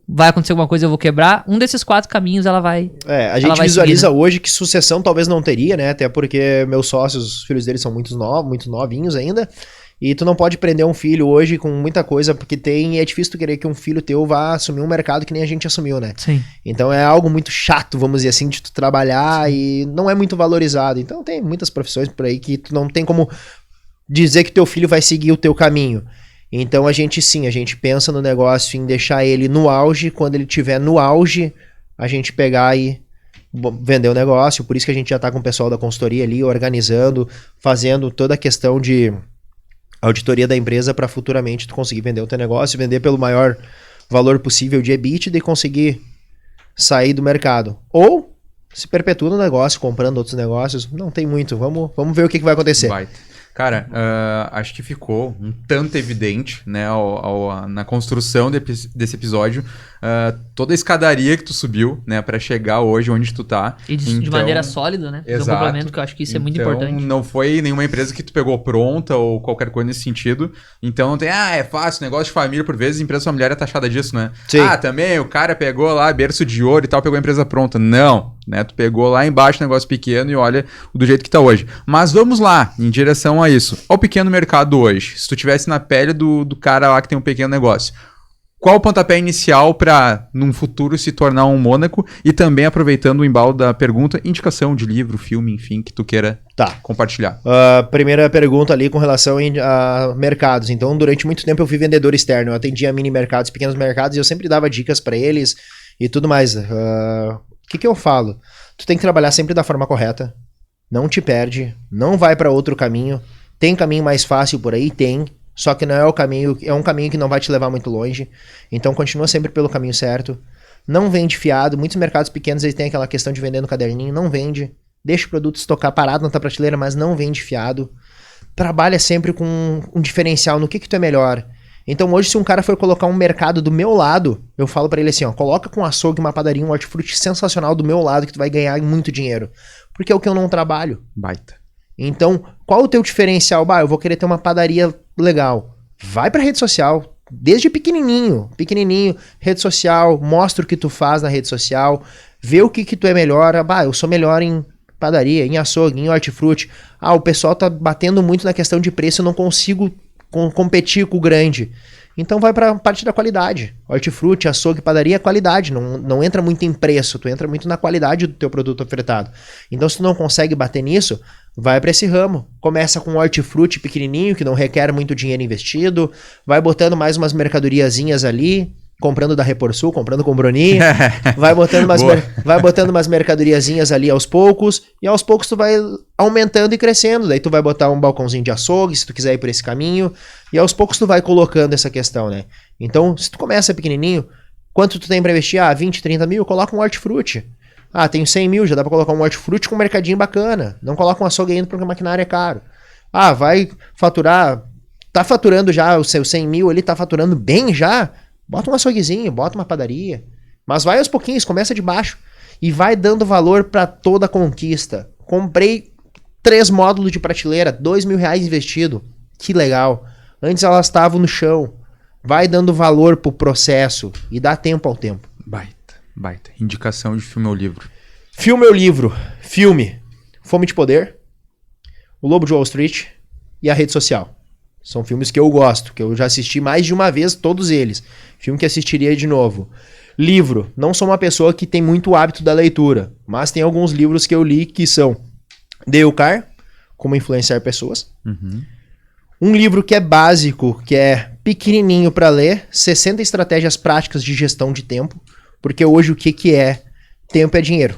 vai acontecer alguma coisa, eu vou quebrar. Um desses 4 caminhos ela vai. A gente visualiza seguir, né? Hoje que sucessão talvez não teria, né? Até porque meus sócios, os filhos deles são muito novinhos ainda. E tu não pode prender um filho hoje com muita coisa, porque é difícil tu querer que um filho teu vá assumir um mercado que nem a gente assumiu, né? Sim. Então é algo muito chato, vamos dizer assim, de tu trabalhar e não é muito valorizado. Então tem muitas profissões por aí que tu não tem como dizer que teu filho vai seguir o teu caminho. Então a gente pensa no negócio em deixar ele no auge, quando ele estiver no auge, a gente pegar e vender o negócio. Por isso que a gente já tá com o pessoal da consultoria ali, organizando, fazendo toda a questão de auditoria da empresa para futuramente tu conseguir vender o teu negócio, vender pelo maior valor possível de EBITDA e conseguir sair do mercado. Ou se perpetua no negócio, comprando outros negócios, não tem muito. Vamos ver o que vai acontecer. Vai. Cara, acho que ficou um tanto evidente, né, na construção desse episódio, toda a escadaria que tu subiu, né, para chegar hoje onde tu tá. E de maneira sólida, né? Exato. Um complemento que eu acho que isso é muito importante. Não foi nenhuma empresa que tu pegou pronta ou qualquer coisa nesse sentido. Então não tem, é fácil, negócio de família, por vezes, empresa familiar é taxada disso, né? Sim. Também o cara pegou lá berço de ouro e tal, pegou a empresa pronta. Não, né? Tu pegou lá embaixo negócio pequeno e olha do jeito que tá hoje. Mas vamos lá, em direção a isso. Ao pequeno mercado hoje, se tu tivesse na pele do cara lá que tem um pequeno negócio, qual o pontapé inicial para, num futuro, se tornar um Mônaco? E também, aproveitando o embalo da pergunta, indicação de livro, filme, enfim, que tu queira compartilhar. Primeira pergunta ali com relação a mercados. Então, durante muito tempo eu fui vendedor externo. Eu atendia mini mercados, pequenos mercados, e eu sempre dava dicas para eles e tudo mais. O que eu falo? Tu tem que trabalhar sempre da forma correta. Não te perde. Não vai para outro caminho. Tem caminho mais fácil por aí? Tem. Só que não é o caminho, é um caminho que não vai te levar muito longe. Então continua sempre pelo caminho certo. Não vende fiado. Muitos mercados pequenos eles têm aquela questão de vender no caderninho. Não vende. Deixa o produto estocar parado na tua prateleira, mas não vende fiado. Trabalha sempre com um diferencial no que tu é melhor. Então hoje, se um cara for colocar um mercado do meu lado, eu falo pra ele assim, ó, coloca com açougue, uma padaria, um hortifruti sensacional do meu lado que tu vai ganhar muito dinheiro. Porque é o que eu não trabalho. Baita. Então, qual o teu diferencial? Eu vou querer ter uma padaria legal. Vai pra rede social, desde pequenininho, rede social, mostra o que tu faz na rede social, vê o que tu é melhor. Eu sou melhor em padaria, em açougue, em hortifruti. O pessoal tá batendo muito na questão de preço, eu não consigo competir com o grande. Então vai pra parte da qualidade. Hortifruti, açougue, padaria é qualidade. Não entra muito em preço, tu entra muito na qualidade do teu produto ofertado. Então se tu não consegue bater nisso, vai pra esse ramo. Começa com hortifruti pequenininho, que não requer muito dinheiro investido. Vai botando mais umas mercadoriazinhas ali. Comprando da Reporsul, comprando com o Bruni. Vai botando umas mercadoriazinhas ali aos poucos. E aos poucos tu vai aumentando e crescendo. Daí tu vai botar um balcãozinho de açougue, se tu quiser ir por esse caminho. E aos poucos tu vai colocando essa questão, né? Então, se tu começa pequenininho, quanto tu tem pra investir? 20, 30 mil? Coloca um hortifruti. Tenho 100 mil, já dá pra colocar um hortifruti com um mercadinho bacana. Não coloca um açougue ainda porque o maquinário é caro. Vai faturar... Tá faturando já os seus 100 mil, ele tá faturando bem já... Bota um açouguezinho, bota uma padaria. Mas vai aos pouquinhos, começa de baixo. E vai dando valor para toda a conquista. Comprei 3 módulos de prateleira, R$2.000 investido. Que legal. Antes elas estavam no chão. Vai dando valor pro processo. E dá tempo ao tempo. Baita. Indicação de filme ou livro. Filme ou livro? Filme. Fome de Poder. O Lobo de Wall Street. E A Rede Social. São filmes que eu gosto, que eu já assisti mais de uma vez, todos eles. Filme que assistiria de novo. Livro. Não sou uma pessoa que tem muito hábito da leitura, mas tem alguns livros que eu li que são Dale Carr, Como Influenciar Pessoas. Uhum. Um livro que é básico, que é pequenininho para ler, 60 estratégias práticas de gestão de tempo, porque hoje o que é? Tempo é dinheiro.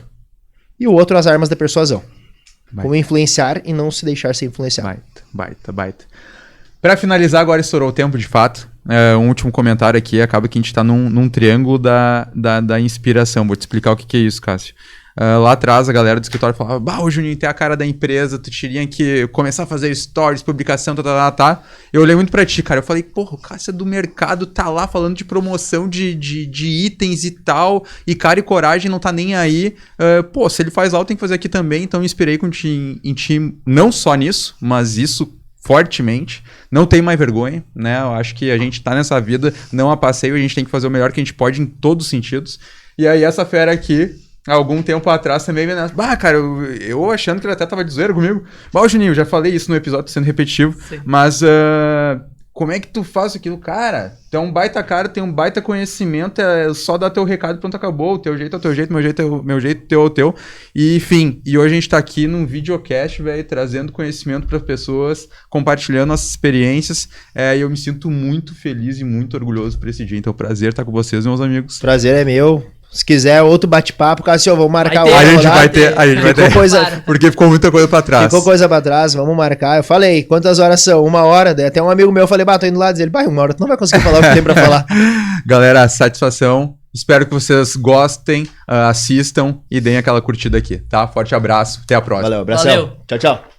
E o outro, As Armas da Persuasão. Como influenciar e não se deixar ser influenciado. Baita. Pra finalizar, agora estourou o tempo, de fato. Um último comentário aqui. Acaba que a gente tá num triângulo da inspiração. Vou te explicar o que é isso, Cássio. Lá atrás, a galera do escritório falava, o Juninho tem a cara da empresa, tu teria que começar a fazer stories, publicação, tá. Eu olhei muito pra ti, cara. Eu falei, porra, o Cássio é do mercado, tá lá falando de promoção de itens e tal, e cara e coragem, não tá nem aí. Se ele faz algo, tem que fazer aqui também. Então, me inspirei em ti, não só nisso, mas isso fortemente. Não tem mais vergonha, né? Eu acho que a gente tá nessa vida, não a passeio, a gente tem que fazer o melhor que a gente pode em todos os sentidos. E aí essa fera aqui, algum tempo atrás também, cara, eu achando que ele até tava de zoeira comigo. Juninho, já falei isso no episódio, sendo repetitivo. Sim. Mas como é que tu faz aquilo? Cara, tu é um baita cara, tem um baita conhecimento, é só dar teu recado e pronto, acabou. O teu jeito é o teu jeito, meu jeito é o meu jeito, teu é o teu. E, enfim, hoje a gente tá aqui num videocast, velho, trazendo conhecimento para pessoas, compartilhando nossas experiências. E eu me sinto muito feliz e muito orgulhoso por esse dia. Então, prazer estar com vocês, meus amigos. Prazer é meu. Se quiser outro bate-papo, Cássio, vamos marcar o A gente vai ter. Porque ficou muita coisa pra trás. Ficou coisa pra trás, vamos marcar. Eu falei, quantas horas são? 1 hora. Daí até um amigo meu, eu falei, tô indo lá dizer, 1 hora, tu não vai conseguir falar o que tem pra falar. Galera, satisfação. Espero que vocês gostem, assistam e deem aquela curtida aqui, tá? Forte abraço, até a próxima. Valeu, abração. Valeu. Tchau.